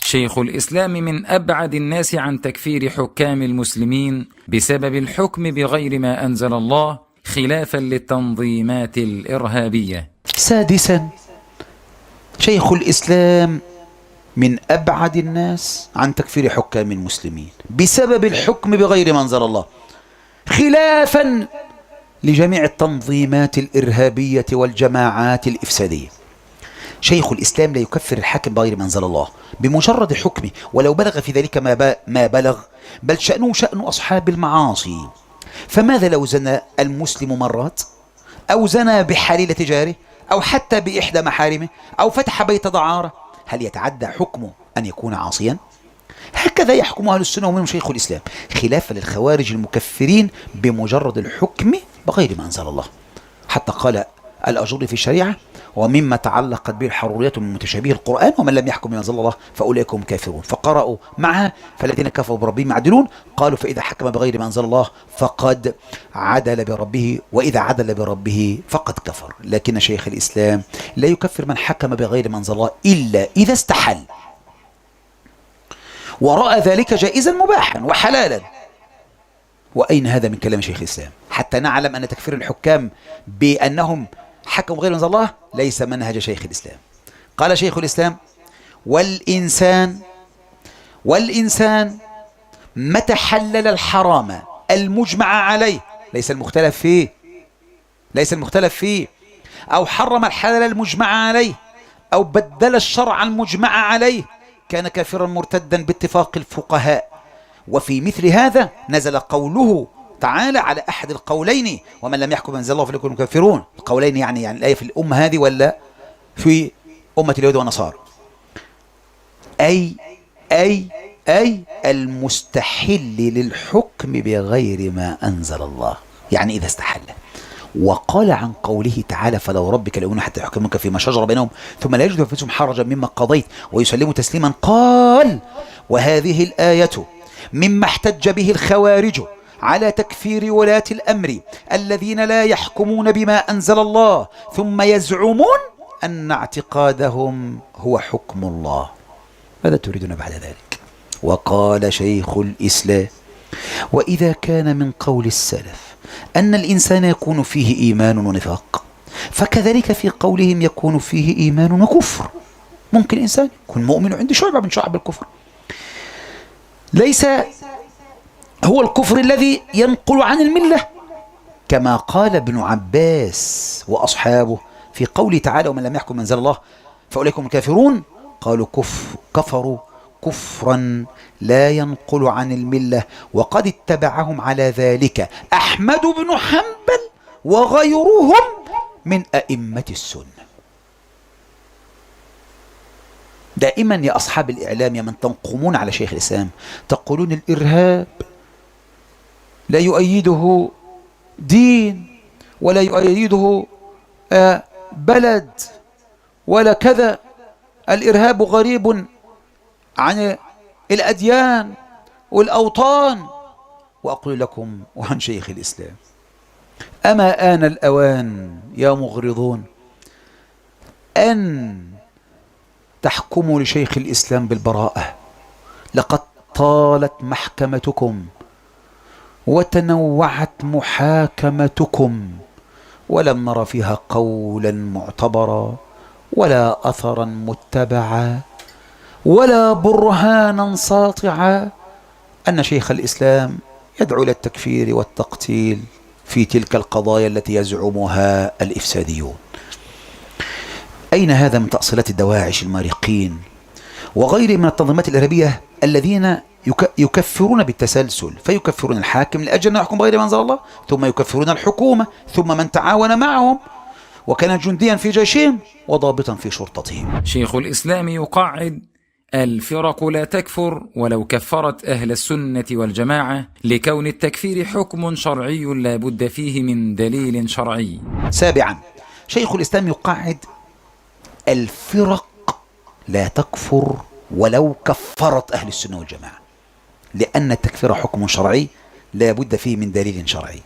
Speaker 1: شيخ الإسلام من أبعد الناس عن تكفير حكام المسلمين بسبب الحكم بغير ما أنزل الله خلافا للتنظيمات الإرهابية.
Speaker 2: سادسا، شيخ الإسلام من أبعد الناس عن تكفير حكام المسلمين بسبب الحكم بغير ما أنزل الله خلافا لجميع التنظيمات الإرهابية والجماعات الإفسادية. شيخ الإسلام لا يكفر الحاكم بغير ما أنزل الله بمجرد حكمه ولو بلغ في ذلك ما بلغ، بل شأنه شأن أصحاب المعاصي. فماذا لو زنى المسلم مرات، أو زنى بحليلة جاره، أو حتى بإحدى محارمه، أو فتح بيت دعارة؟ هل يتعدى حكمه أن يكون عاصيا؟ هكذا يحكم أهل السنة ومنهم شيخ الإسلام، خلافا للخوارج المكفرين بمجرد الحكم بغير ما أنزل الله. حتى قال الأجري في الشريعة: ومما تعلقت به الحروريات من متشابه القرآن ومن لم يحكم بما أنزل الله فأولئك هم كافرون. فقرأوا معها: فالذين كفروا بربهم يعدلون، قالوا: فإذا حكم بغير ما أنزل الله فقد عدل بربه، وإذا عدل بربه فقد كفر. لكن شيخ الإسلام لا يكفر من حكم بغير ما أنزل الله إلا إذا استحل ورأى ذلك جائزا مباحا وحلالا. وأين هذا من كلام شيخ الإسلام؟ حتى نعلم أن تكفير الحكام بأنهم حكموا غير ما أنزل الله ليس منهج شيخ الإسلام. قال شيخ الإسلام: والإنسان متى حلل الحرام المجمع عليه، ليس المختلف فيه، أو حرم الحلال المجمع عليه، أو بدل الشرع المجمع عليه، كان كافرا مرتدا باتفاق الفقهاء. وفي مثل هذا نزل قوله تعالى على أحد القولين: ومن لم يحكم بأنزل الله فليكن كافرون. القولين يعني الآية في الأمة هذه ولا في أمة اليهود والنصارى؟ أي المستحل للحكم بغير ما أنزل الله، يعني إذا استحل. وقال عن قوله تعالى: فلا وربك ليؤمنون حتى يحكموك فيما شجر بينهم ثم لا يجدوا في أنفسهم حرجا مما قضيت ويسلموا تسليما. قال: وهذه الآية مما احتج به الخوارج على تكفير ولاة الأمر الذين لا يحكمون بما أنزل الله ثم يزعمون أن اعتقادهم هو حكم الله. ماذا تريدون بعد ذلك؟ وقال شيخ الإسلام: وإذا كان من قول السلف أن الإنسان يكون فيه إيمان ونفاق، فكذلك في قولهم يكون فيه إيمان وكفر. ممكن إنسان يكون مؤمن وعنده شعبة من شعب الكفر، ليس هو الكفر الذي ينقل عن الملة، كما قال ابن عباس وأصحابه في قوله تعالى: ومن لم يحكم أنزل الله فأولئك هم الكافرون. قالوا كفروا كفرا لا ينقل عن الملة، وقد اتبعهم على ذلك أحمد بن حنبل وغيرهم من أئمة السنة. دائما يا أصحاب الإعلام، يا من تنقمون على شيخ الإسلام، تقولون الإرهاب لا يؤيده دين ولا يؤيده بلد ولا كذا، الإرهاب غريب عن الأديان والأوطان. وأقول لكم وعن شيخ الإسلام: أما آن الأوان يا مغرضون أن تحكموا لشيخ الإسلام بالبراءة. لقد طالت محكمتكم وتنوعت محاكمتكم، ولم نر فيها قولا معتبرا ولا أثرا متبعا ولا برهانا ساطعا أن شيخ الإسلام يدعو إلى التكفير والتقتيل في تلك القضايا التي يزعمها الإفساديون. أين هذا من تأصيلات الدواعش المارقين وغيرهم من التنظيمات الإرهابية الذين يكفرون بالتسلسل، فيكفرون الحاكم لأجل أن يحكم بغير ما أنزل الله، ثم يكفرون الحكومة، ثم من تعاون معهم وكان جنديا في جيشهم وضابطا في شرطتهم.
Speaker 1: شيخ الإسلام يقعد: الفرق لا تكفر ولو كفرت أهل السنة والجماعة، لكون التكفير حكم شرعي لا بد فيه من دليل شرعي.
Speaker 2: سابعا، شيخ الإسلام يقعد: الفرق لا تكفر ولو كفرت أهل السنة والجماعة، لأن التكفير حكم شرعي لا بد فيه من دليل شرعي.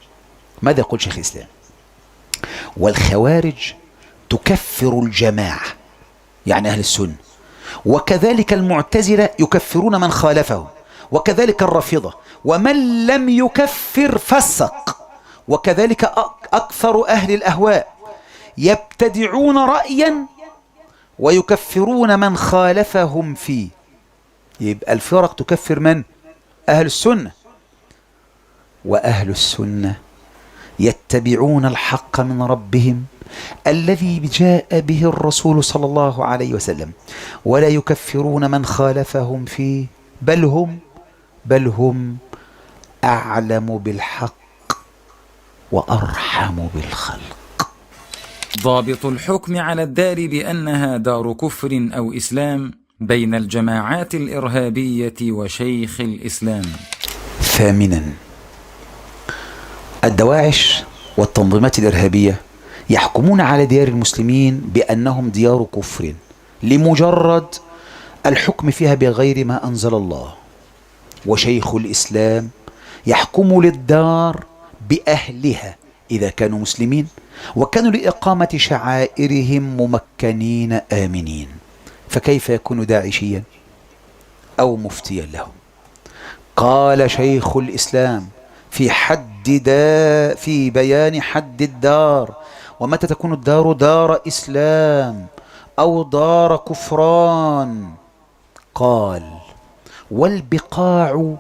Speaker 2: ماذا يقول شيخ الإسلام؟ والخوارج تكفر الجماعة يعني أهل السنة، وكذلك المعتزلة يكفرون من خالفهم، وكذلك الرافضة، ومن لم يكفر فسق، وكذلك أكثر أهل الأهواء يبتدعون رأيا ويكفرون من خالفهم فيه. يبقى الفرق تكفر من؟ أهل السنة. وأهل السنة يتبعون الحق من ربهم الذي جاء به الرسول صلى الله عليه وسلم، ولا يكفرون من خالفهم فيه، بل هم أعلم بالحق وأرحم بالخلق.
Speaker 1: ضابط الحكم على الدار بأنها دار كفر أو إسلام بين الجماعات الإرهابية وشيخ الإسلام.
Speaker 2: ثامنا، الدواعش والتنظيمات الإرهابية يحكمون على ديار المسلمين بأنهم ديار كفر لمجرد الحكم فيها بغير ما أنزل الله، وشيخ الإسلام يحكم للدار بأهلها إذا كانوا مسلمين وكانوا لإقامة شعائرهم ممكنين آمنين، فكيف يكون داعشيا أو مفتيا لهم؟ قال شيخ الإسلام في بيان حد الدار: ومتى تكون الدار دار إسلام أو دار كفران؟ قال: والبقاع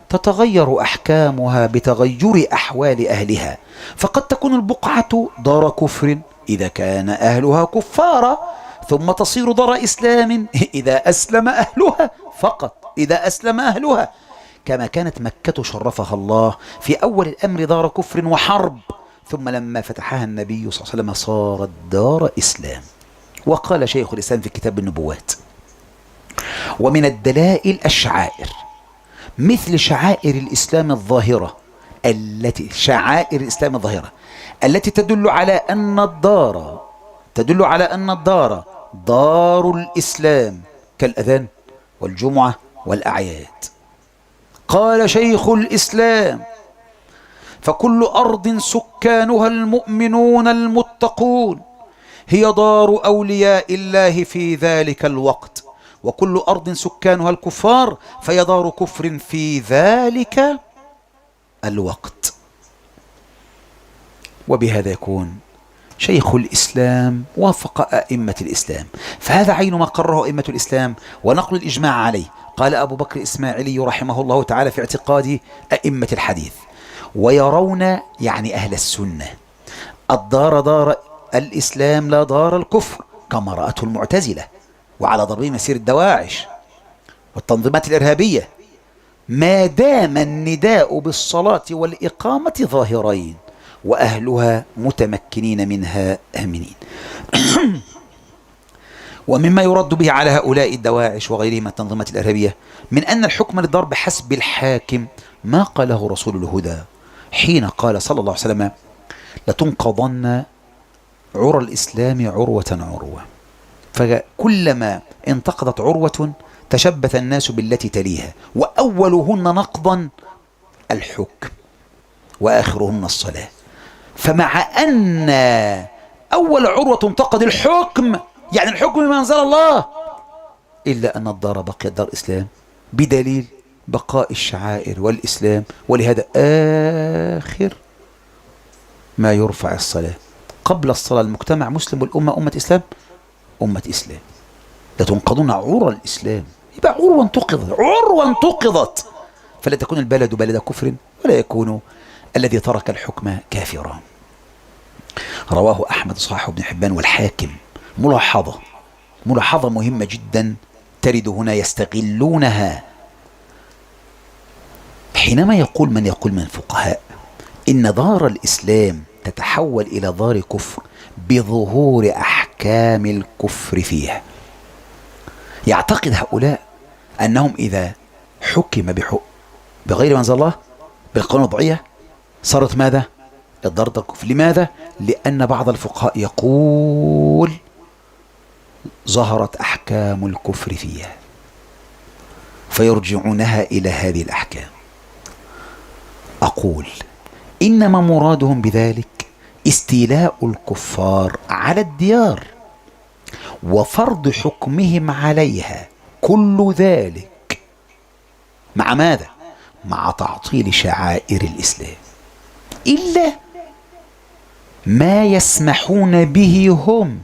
Speaker 2: تتغير أحكامها بتغير أحوال أهلها، فقد تكون البقعة دار كفر إذا كان أهلها كفارا، ثم تصير دار إسلام إذا أسلم أهلها، فقط إذا أسلم أهلها، كما كانت مكة شرفها الله في أول الأمر دار كفر وحرب، ثم لما فتحها النبي صلى الله عليه وسلم صارت دار إسلام. وقال شيخ الإسلام في كتاب النبوات: ومن الدلائل الشعائر، مثل شعائر الإسلام الظاهرة التي تدل على أن الدار دار الإسلام، كالأذان والجمعة والأعياد. قال شيخ الإسلام: فكل أرض سكانها المؤمنون المتقون هي دار أولياء الله في ذلك الوقت، وكل أرض سكانها الكفار فهي دار كفر في ذلك الوقت. وبهذا يكون شيخ الإسلام وافق أئمة الإسلام، فهذا عين ما قرره أئمة الإسلام ونقل الإجماع عليه. قال أبو بكر الإسماعيلي رحمه الله تعالى في اعتقاد أئمة الحديث: ويرون، يعني أهل السنة، الدار دار الإسلام لا دار الكفر، كما رأته المعتزلة، وعلى ضربهم مسير الدواعش والتنظيمات الإرهابية، ما دام النداء بالصلاة والإقامة ظاهرين وأهلها متمكنين منها آمنين. ومما يرد به على هؤلاء الدواعش وغيرهم من التنظيمات الإرهابية من أن الحكم للضرب حسب الحاكم ما قاله رسول الهدى حين قال صلى الله عليه وسلم: لتنقضن عرى الإسلام عروة عروة. فكلما انتقضت عروة تشبث الناس بالتي تليها، وأولهن نقضا الحكم وآخرهن الصلاة. فمع أن أول عروة تنتقد الحكم، يعني الحكم بما أنزل الله، إلا أن الدار بقيت دار إسلام بدليل بقاء الشعائر والإسلام. ولهذا آخر ما يرفع الصلاة قبل الصلاة المجتمع مسلم والأمة أمة إسلام، أمة إسلام. لتنقضون عرى الإسلام، يبقى عروة انتقضت، عروة انتقضت، فلا تكون البلد بلد كفر ولا يكون الذي ترك الحكم كافرا. رواه أحمد صحيح ابن حبان والحاكم. ملاحظة مهمة جدا ترد هنا يستغلونها. حينما يقول من الفقهاء إن دار الإسلام تتحول إلى دار كفر بظهور أحكام الكفر فيها، يعتقد هؤلاء أنهم إذا حكم بغير ما أنزل الله بالقانون الوضعية صارت ماذا؟ الدار كفر. لماذا؟ لأن بعض الفقهاء يقول ظهرت أحكام الكفر فيها فيرجعونها إلى هذه الأحكام. أقول إنما مرادهم بذلك استيلاء الكفار على الديار وفرض حكمهم عليها، كل ذلك مع ماذا؟ مع تعطيل شعائر الإسلام، إلا ما يسمحون به هم،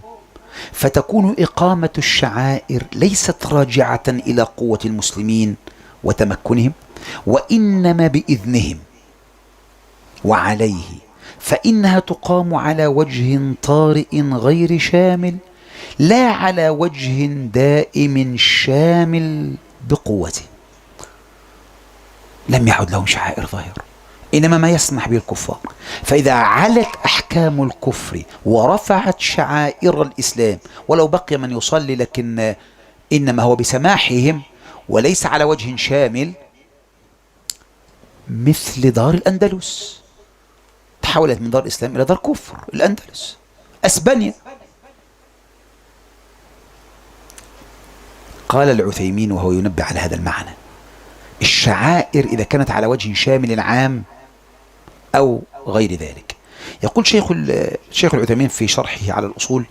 Speaker 2: فتكون إقامة الشعائر ليست راجعة إلى قوة المسلمين وتمكنهم، وإنما بإذنهم. وعليه فإنها تقام على وجه طارئ غير شامل، لا على وجه دائم شامل بقوته. لم يعد لهم شعائر ظاهرة، إنما ما يسمح به الكفار. فإذا علت أحكام الكفر ورفعت شعائر الإسلام، ولو بقي من يصلي لكن إنما هو بسماحهم وليس على وجه شامل، مثل دار الأندلس تحولت من دار الإسلام إلى دار كفر. الأندلس، أسبانيا. قال العثيمين وهو ينبه على هذا المعنى: الشعائر إذا كانت على وجه شامل عام أو غير ذلك. يقول شيخ العثيمين في شرحه على الأصول: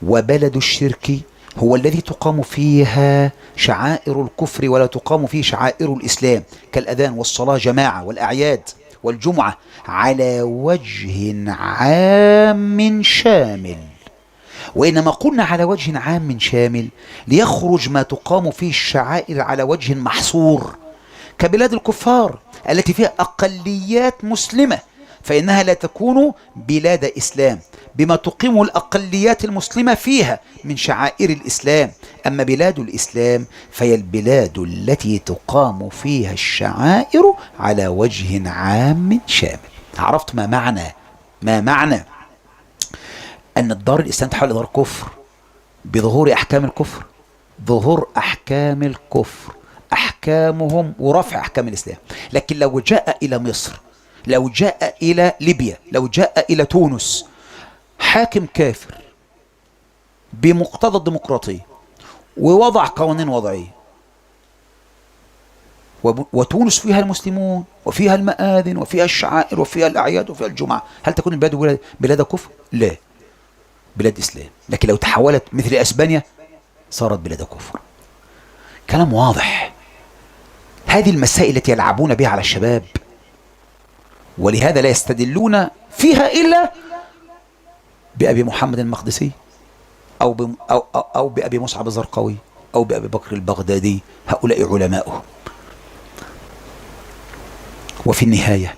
Speaker 2: وبلد الشرك هو الذي تقام فيها شعائر الكفر ولا تقام فيه شعائر الإسلام، كالأذان والصلاة جماعة والأعياد والجمعة على وجه عام شامل. وإنما قلنا على وجه عام شامل ليخرج ما تقام فيه الشعائر على وجه محصور، كبلاد الكفار التي فيها أقليات مسلمة، فإنها لا تكون بلاد إسلام بما تقيم الأقليات المسلمة فيها من شعائر الإسلام. أما بلاد الإسلام فهي البلاد التي تقام فيها الشعائر على وجه عام شامل. عرفت ما معنى أن الدار الإسلام تحول دار كفر بظهور أحكام الكفر؟ ظهور أحكام الكفر، أحكامهم ورفع أحكام الإسلام. لكن لو جاء إلى مصر، لو جاء إلى ليبيا، لو جاء إلى تونس حاكم كافر بمقتضى الديمقراطية ووضع قوانين وضعية، وتونس فيها المسلمون وفيها المآذن وفيها الشعائر وفيها الأعياد وفيها الجمعة، هل تكون البلاد بلاد كفر؟ لا، بلاد إسلام. لكن لو تحولت مثل أسبانيا صارت بلاد كفر. كلام واضح. هذه المسائل التي يلعبون بها على الشباب، ولهذا لا يستدلون فيها إلا بأبي محمد المقدسي أو بأبي مصعب الزرقاوي أو بأبي بكر البغدادي، هؤلاء علماؤه. وفي النهاية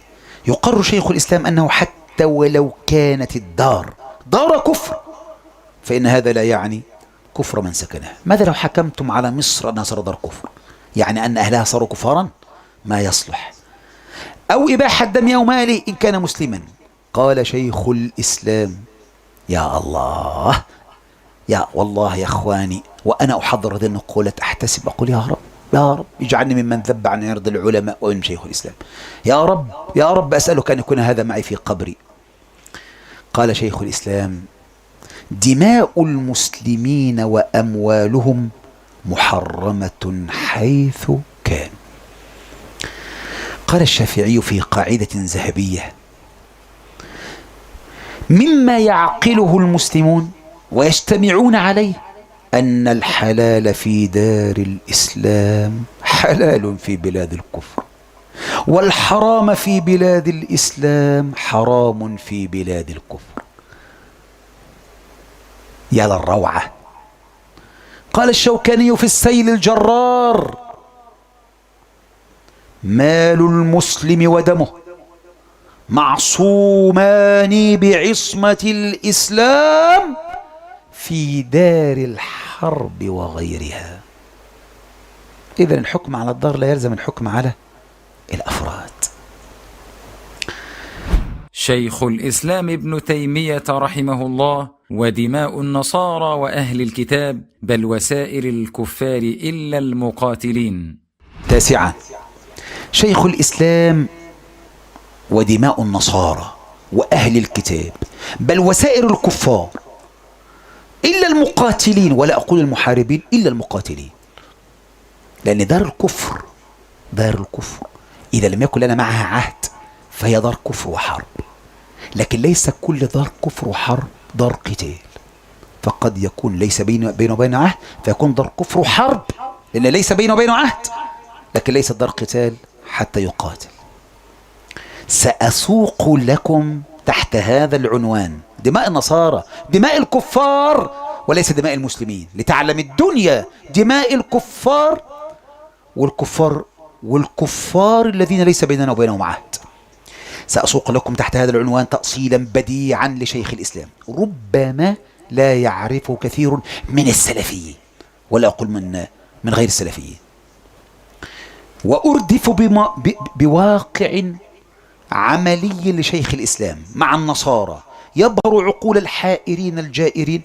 Speaker 2: يقر شيخ الإسلام أنه حتى ولو كانت الدار دار كفر فإن هذا لا يعني كفر من سكنها. ماذا لو حكمتم على مصر أنها صار دار كفر، يعني أن أهلها صاروا كفارا؟ ما يصلح. أو إباحة دم أو ماله إن كان مسلما. قال شيخ الإسلام: يا الله، يا والله يا أخواني، وأنا أحضر هذه النقولة أحتسب أقول: يا رب، يا رب اجعلني ممن ذب عن عرض العلماء ومن شيخ الإسلام. يا رب، يا رب أسألك أن يكون هذا معي في قبري. قال شيخ الإسلام: دماء المسلمين وأموالهم محرمة حيث كان. قال الشافعي في قاعدة ذهبية: مما يعقله المسلمون ويجتمعون عليه أن الحلال في دار الإسلام حلال في بلاد الكفر، والحرام في بلاد الإسلام حرام في بلاد الكفر. يا للروعة. قال الشوكاني في السيل الجرار: مال المسلم ودمه معصومان بعصمة الإسلام في دار الحرب وغيرها. إذن الحكم على الدار لا يلزم الحكم على الأفراد.
Speaker 1: شيخ الإسلام ابن تيمية رحمه الله: ودماء النصارى وأهل الكتاب بل وسائر الكفار إلا المقاتلين.
Speaker 2: 9. شيخ الإسلام: ودماء النصارى وأهل الكتاب بل وسائر الكفار إلا المقاتلين، ولا أقول المحاربين، إلا المقاتلين. لأن دار الكفر، دار الكفر إذا لم يكن لنا معها عهد فهي دار كفر وحرب، لكن ليس كل دار كفر وحرب دار قتال، فقد يكون ليس بينه وبين عهد فيكون دار كفر وحرب، لأن ليس بينه وبينه عهد، لكن ليس دار قتال حتى يقاتل. سأسوق لكم تحت هذا العنوان دماء النصارى، دماء الكفار وليس دماء المسلمين، لتعلم الدنيا دماء الكفار والكفار الذين ليس بيننا وبينهم عهد. سأسوق لكم تحت هذا العنوان تأصيلا بديعا لشيخ الإسلام ربما لا يعرفه كثير من السلفيين، ولا أقول من غير السلفيين. وأردف بواقع عملي لشيخ الإسلام مع النصارى يبهر عقول الحائرين الجائرين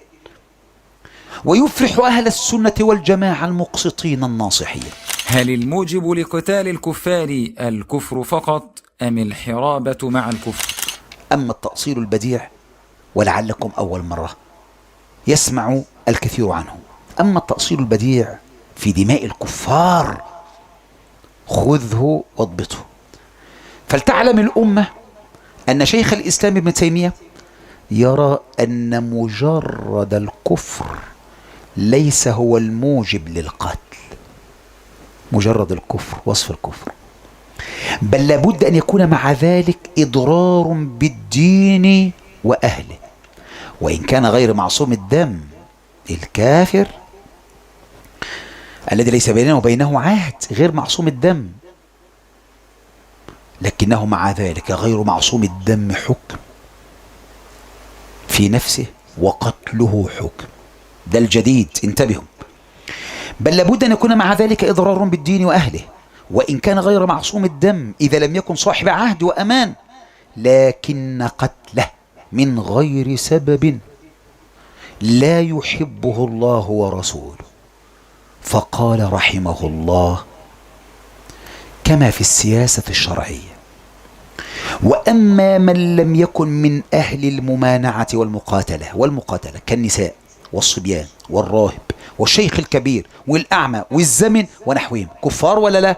Speaker 2: ويفرح أهل السنة والجماعة المقسطين الناصحين.
Speaker 1: هل الموجب لقتال الكفار الكفر فقط أم الحرابة مع الكفر؟
Speaker 2: أما التأصيل البديع ولعلكم أول مرة يسمع الكثير عنه، أما التأصيل البديع في دماء الكفار خذه واضبطه. فلتعلم الأمة أن شيخ الإسلام ابن تيمية يرى أن مجرد الكفر ليس هو الموجب للقتل، مجرد الكفر وصف الكفر، بل لابد أن يكون مع ذلك إضرار بالدين وأهله، وإن كان غير معصوم الدم. الكافر الذي ليس بيننا وبينه عهد غير معصوم الدم، لكنه مع ذلك غير معصوم الدم حكم في نفسه وقتله حكم، ده الجديد، انتبهوا. بل لابد أن يكون مع ذلك إضرار بالدين وأهله، وإن كان غير معصوم الدم إذا لم يكن صاحب عهد وأمان، لكن قتله من غير سبب لا يحبه الله ورسوله. فقال رحمه الله كما في السياسة الشرعية: وأما من لم يكن من أهل الممانعة والمقاتلة كالنساء والصبيان والراهب والشيخ الكبير والأعمى والزمن ونحوهم، كفار ولا لا؟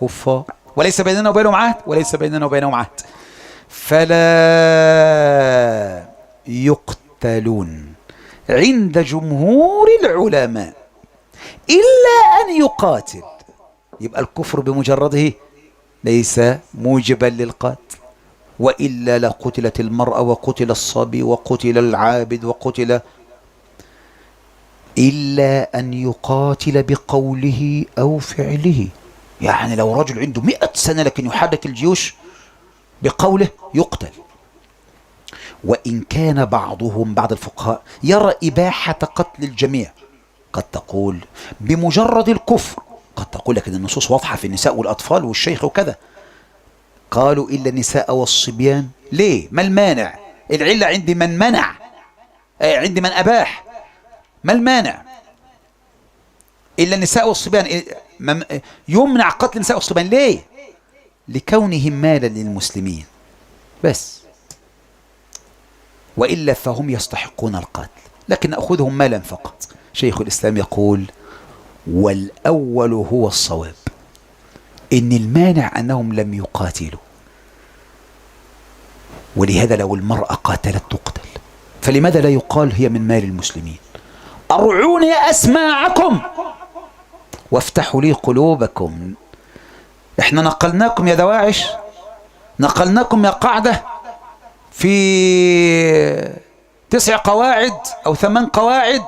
Speaker 2: كفار، وليس بيننا وبينهم عهد، وليس بيننا وبينهم عهد، فلا يقتلون عند جمهور العلماء إلا أن يقاتل. يبقى الكفر بمجرده ليس موجبا للقتل، وإلا لقتلت المرأة وقتل الصبي وقتل العابد وقتل، إلا أن يقاتل بقوله أو فعله. يعني لو رجل عنده 100 سنة لكن يحرك الجيوش بقوله يقتل. وإن كان بعض الفقهاء يرى إباحة قتل الجميع، قد تقول بمجرد الكفر، قد تقول لكن النصوص واضحة في النساء والأطفال والشيخ وكذا. قالوا إلا النساء والصبيان. ليه؟ ما المانع؟ العلة عندي من منع، عندي من أباح. ما المانع؟ إلا النساء والصبيان، يمنع قتل النساء والصبيان ليه؟ لكونهم مالا للمسلمين بس، وإلا فهم يستحقون القتل، لكن نأخذهم مالا فقط. شيخ الإسلام يقول والأول هو الصواب، إن المانع أنهم لم يقاتلوا، ولهذا لو المرأة قاتلت تقتل، فلماذا لا يقال هي من مال المسلمين؟ أرعوني أسماعكم وافتحوا لي قلوبكم. احنا نقلناكم يا دواعش، نقلناكم يا قاعدة في 9 قواعد أو 8 قواعد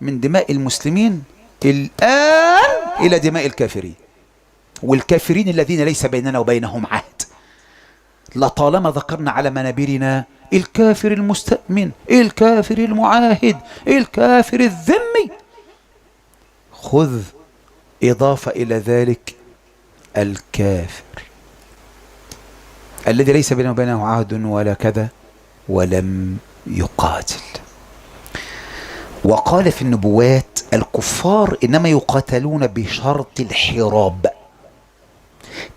Speaker 2: من دماء المسلمين الآن إلى دماء الكافرين، والكافرين الذين ليس بيننا وبينهم عهد. لطالما ذكرنا على منابرنا الكافر المستأمن، الكافر المعاهد، الكافر الذمي، خذ إضافة إلى ذلك الكافر الذي ليس بينه وبينه عهد ولا كذا ولم يقاتل. وقال في النبوات الكفار إنما يقاتلون بشرط الحراب،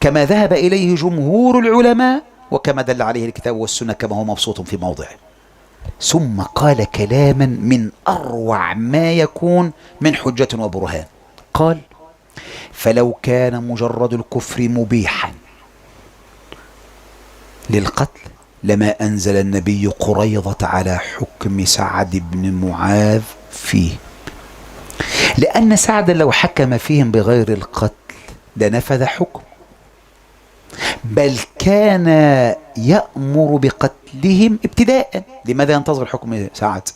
Speaker 2: كما ذهب إليه جمهور العلماء وكما دل عليه الكتاب والسنة كما هو مبسوط في موضعه. ثم قال كلاما من أروع ما يكون من حجة وبرهان، قال فلو كان مجرد الكفر مبيحا للقتل لما أنزل النبي قريظة على حكم سعد بن معاذ فيه، لأن سعد لو حكم فيهم بغير القتل لنفذ حكم، بل كان يأمر بقتلهم ابتداء. لماذا ينتظر حكم سعد؟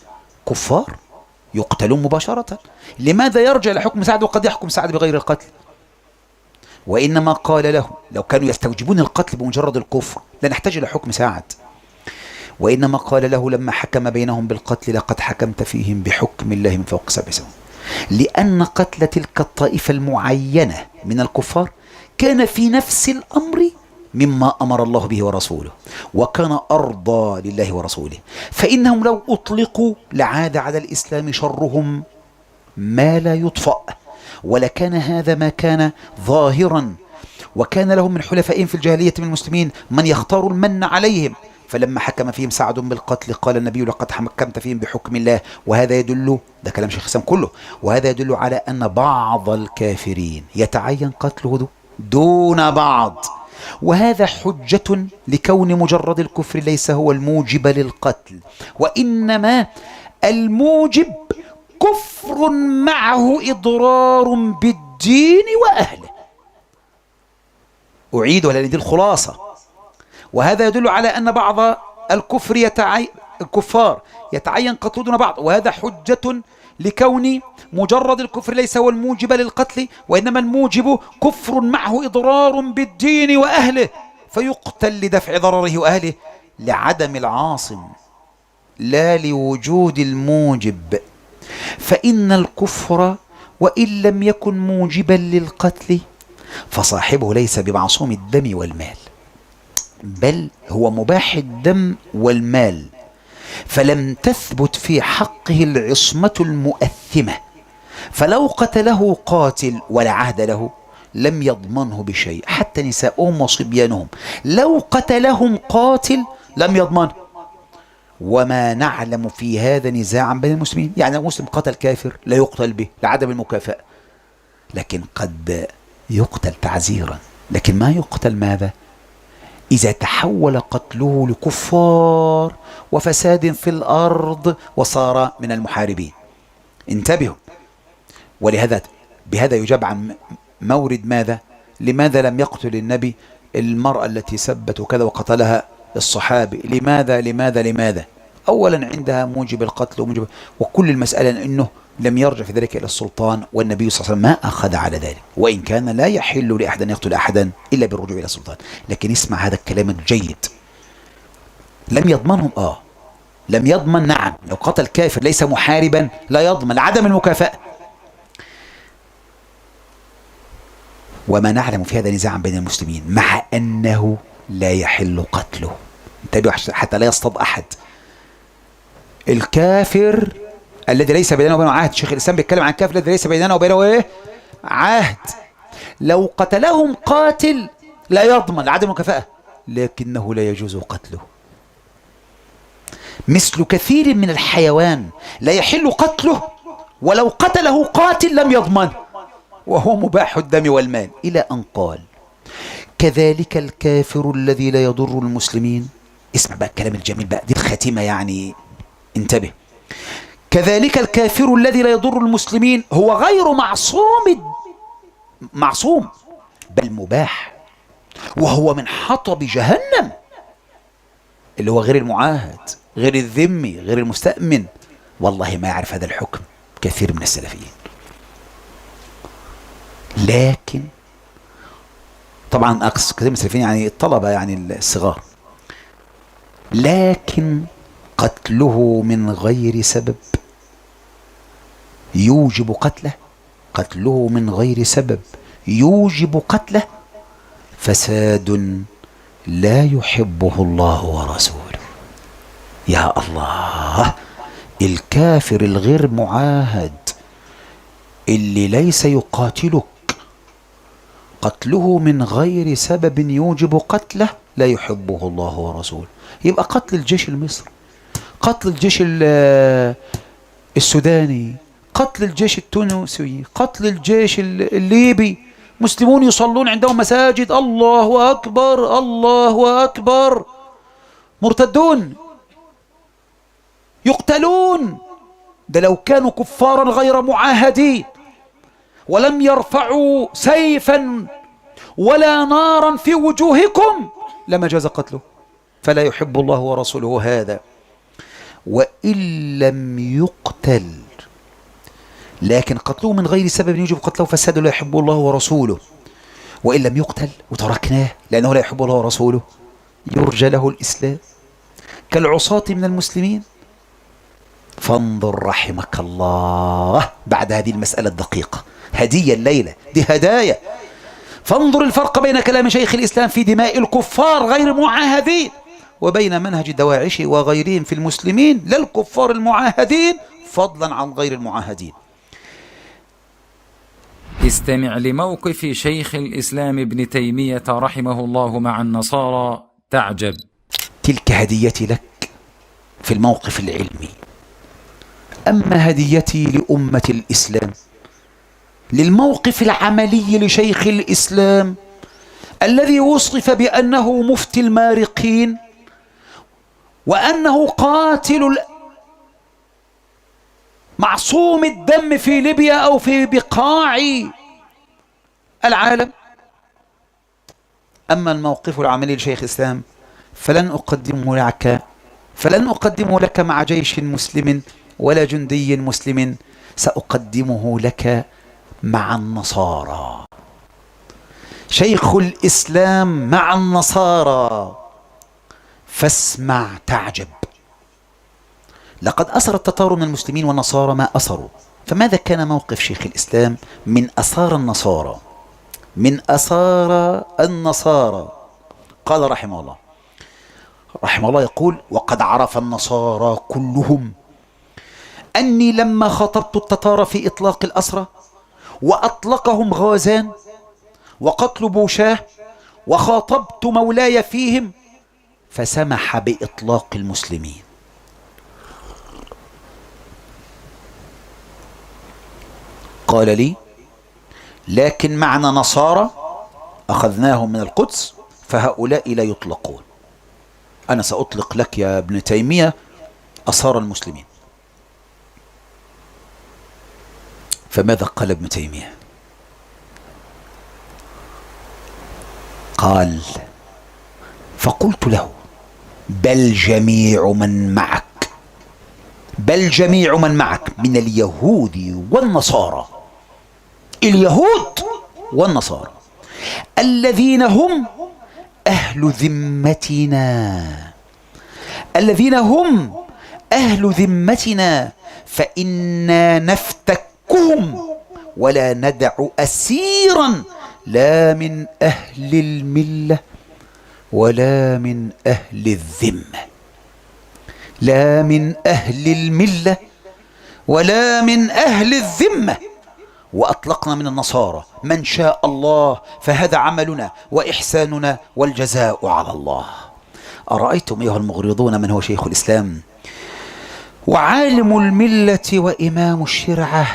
Speaker 2: كفار يقتلون مباشرة، لماذا يرجع لحكم سعد وقد يحكم سعد بغير القتل؟ وإنما قال له لو كانوا يستوجبون القتل بمجرد الكفر لنحتاج إلى حكم سعد، وإنما قال له لما حكم بينهم بالقتل لقد حكمت فيهم بحكم الله من فوق 7 سماوات، لأن قتل تلك الطائفة المعينة من الكفار كان في نفس الأمر مما أمر الله به ورسوله، وكان أرضى لله ورسوله، فإنهم لو أطلقوا لعاد على الإسلام شرهم ما لا يطفأ، ولكان هذا ما كان ظاهرا، وكان لهم من حلفائهم في الجاهلية من المسلمين من يختار المن عليهم، فلما حكم فيهم سعد بالقتل قال النبي لقد حكمت فيهم بحكم الله. وهذا يدل، ده كلام شيخ الإسلام كله، وهذا يدل على أن بعض الكافرين يتعين قتله دون بعض، وهذا حجة لكون مجرد الكفر ليس هو الموجب للقتل، وإنما الموجب كفر معه إضرار بالدين وأهله. أعيد ولا دي الخلاصة. وهذا يدل على أن بعض الكفار يتعين قتله دون بعض، وهذا حجة لكون مجرد الكفر ليس هو الموجب للقتل، وإنما الموجب كفر معه إضرار بالدين وأهله، فيقتل لدفع ضرره وأهله لعدم العاصم لا لوجود الموجب. فإن الكفر وإن لم يكن موجبا للقتل فصاحبه ليس بمعصوم الدم والمال، بل هو مباح الدم والمال، فلم تثبت في حقه العصمة المؤثمة، فلو قتله قاتل ولا عهد له لم يضمنه بشيء، حتى نساؤهم وصبيانهم لو قتلهم قاتل لم يضمنه. وما نعلم في هذا نزاعا بين المسلمين، يعني المسلم قتل كافر لا يقتل به لعدم المكافأة، لكن قد يقتل تعزيرا، لكن ما يقتل ماذا؟ إذا تحول قتله لكفار وفساد في الأرض وصار من المحاربين. انتبهوا. ولهذا بهذا يجاب عن مورد ماذا؟ لماذا لم يقتل النبي المرأة التي سبت وكذا وقتلها الصحابي لماذا؟ أولا عندها موجب القتل وكل المسألة أنه لم يرجع في ذلك إلى السلطان، والنبي صلى الله عليه وسلم ما أخذ على ذلك، وإن كان لا يحل لأحد أن يقتل أحدا إلا بالرجوع إلى السلطان. لكن اسمع هذا الكلام الجيد، لم يضمنهم لم يضمن. نعم، لو قتل كافر ليس محاربا لا يضمن عدم المكافأة. وما نعلم في هذا نزاعا بين المسلمين، مع أنه لا يحل قتله. انتبهوا حتى لا يصطاد أحد. الكافر الذي ليس بيننا وبينه عهد، شيخ الإسلام بيتكلم عن الكافر الذي ليس بيننا وبينه ايه؟ عهد. لو قتلهم قاتل لا يضمن عدم المكافأة، لكنه لا يجوز قتله. مثل كثير من الحيوان لا يحل قتله، ولو قتله قاتل لم يضمن، وهو مباح الدم والمال، إلى أن قال: كذلك الكافر الذي لا يضر المسلمين. اسمع بقى الكلام الجميل بقى، دي الخاتمة يعني، انتبه. كذلك الكافر الذي لا يضر المسلمين هو غير معصوم بل مباح، وهو من حطب جهنم، اللي هو غير المعاهد، غير الذمي، غير المستأمن. والله ما يعرف هذا الحكم كثير من السلفيين. لكن طبعا أقصد كثير من السلفيين يعني الطلبة، يعني الصغار. لكن قتله من غير سبب يوجب قتله، قتله من غير سبب يوجب قتله فساد لا يحبه الله ورسوله. يا الله، الكافر الغير معاهد اللي ليس يقاتلك، قتله من غير سبب يوجب قتله لا يحبه الله ورسوله. يبقى قتل الجيش المصري، قتل الجيش السوداني، قتل الجيش التونسي، قتل الجيش الليبي، مسلمون يصلون عندهم مساجد، الله أكبر الله أكبر، مرتدون يقتلون. ده لو كانوا كفارا غير معاهدين ولم يرفعوا سيفا ولا نارا في وجوهكم لما جاز قتله، فلا يحب الله ورسوله هذا. وإن لم يقتل، لكن قتله من غير سبب يوجب قتله فساد لا يحب الله ورسوله. وإن لم يقتل وتركناه لأنه لا يحب الله ورسوله يرجى له الإسلام كالعصاة من المسلمين. فانظر رحمك الله بعد هذه المسألة الدقيقة، هدية الليلة دي هدايا. فانظر الفرق بين كلام شيخ الإسلام في دماء الكفار غير المعاهدين وبين منهج دواعش وغيرهم في المسلمين، لا الكفار المعاهدين فضلا عن غير المعاهدين.
Speaker 1: استمع لموقف شيخ الإسلام ابن تيمية رحمه الله مع النصارى تعجب.
Speaker 2: تلك هديتي لك في الموقف العلمي. أما هديتي لأمة الإسلام للموقف العملي لشيخ الإسلام الذي وصف بأنه مفتي المارقين وأنه قاتل معصوم الدم في ليبيا أو في بقاع العالم. أما الموقف العملي لشيخ الإسلام فلن أقدمه لك مع جيش مسلم ولا جندي مسلم، سأقدمه لك مع النصارى. شيخ الإسلام مع النصارى، فاسمع تعجب. لقد أثر التتار من المسلمين والنصارى ما أثروا، فماذا كان موقف شيخ الإسلام من أثار النصارى؟ من أثار النصارى قال رحمه الله يقول: وقد عرف النصارى كلهم أني لما خاطبت التتار في إطلاق الأسرى وأطلقهم غازان وقتل بوشاه وخاطبت مولاي فيهم فسمح بإطلاق المسلمين. قال لي: لكن معنا نصارى أخذناهم من القدس فهؤلاء لا يطلقون. أنا سأطلق لك يا ابن تيمية أسار المسلمين. فماذا قال ابن تيمية؟ قال: فقلت له: بل جميع من معك، بل جميع من معك من اليهود والنصارى، اليهود والنصارى الذين هم أهل ذمتنا، الذين هم أهل ذمتنا، فإنا نفتكهم ولا ندع أسيرا لا من أهل الملة ولا من أهل الذمة، لا من أهل الملة ولا من أهل الذمة. وأطلقنا من النصارى من شاء الله، فهذا عملنا وإحساننا والجزاء على الله. أرأيتم أيها المغرضون من هو شيخ الإسلام وعالم الملة وإمام الشرعة؟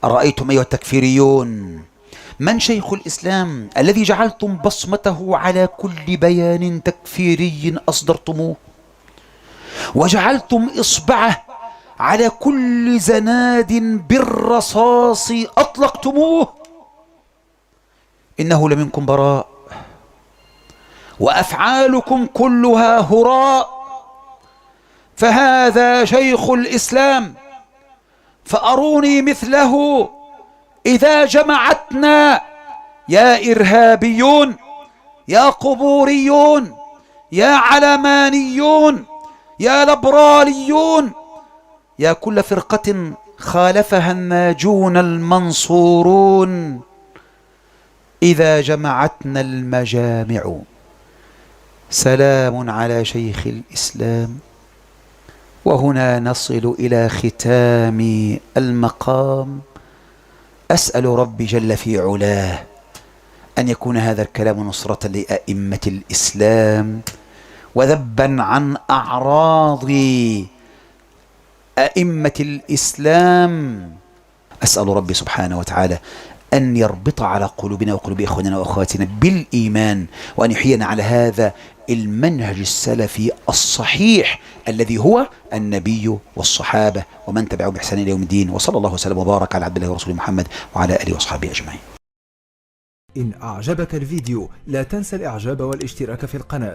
Speaker 2: أرأيتم أيها التكفيريون من شيخ الإسلام الذي جعلتم بصمته على كل بيان تكفيري أصدرتموه، وجعلتم إصبعه على كل زناد بالرصاص أطلقتموه؟ إنه لمنكم براء، وأفعالكم كلها هراء، فهذا شيخ الإسلام، فأروني مثله إذا جمعتنا يا إرهابيون، يا قبوريون، يا علمانيون، يا لبراليون، يا كل فرقة خالفها الناجون المنصورون، إذا جمعتنا المجامع سلام على شيخ الإسلام. وهنا نصل إلى ختام المقام. أسأل ربي جل في علاه أن يكون هذا الكلام نصرة لأئمة الإسلام وذبا عن أعراض أئمة الإسلام. أسأل ربي سبحانه وتعالى أن يربط على قلوبنا وقلوب إخواننا وأخواتنا بالإيمان، وأن يحيينا على هذا المنهج السلفي الصحيح الذي هو النبي والصحابة ومن تبعهم بإحسان إلى يوم الدين. وصلى الله وسلم وبارك على عبد الله ورسوله محمد وعلى آله وأصحابه أجمعين.
Speaker 3: إن أعجبك الفيديو لا تنسى الإعجاب والاشتراك في القناة.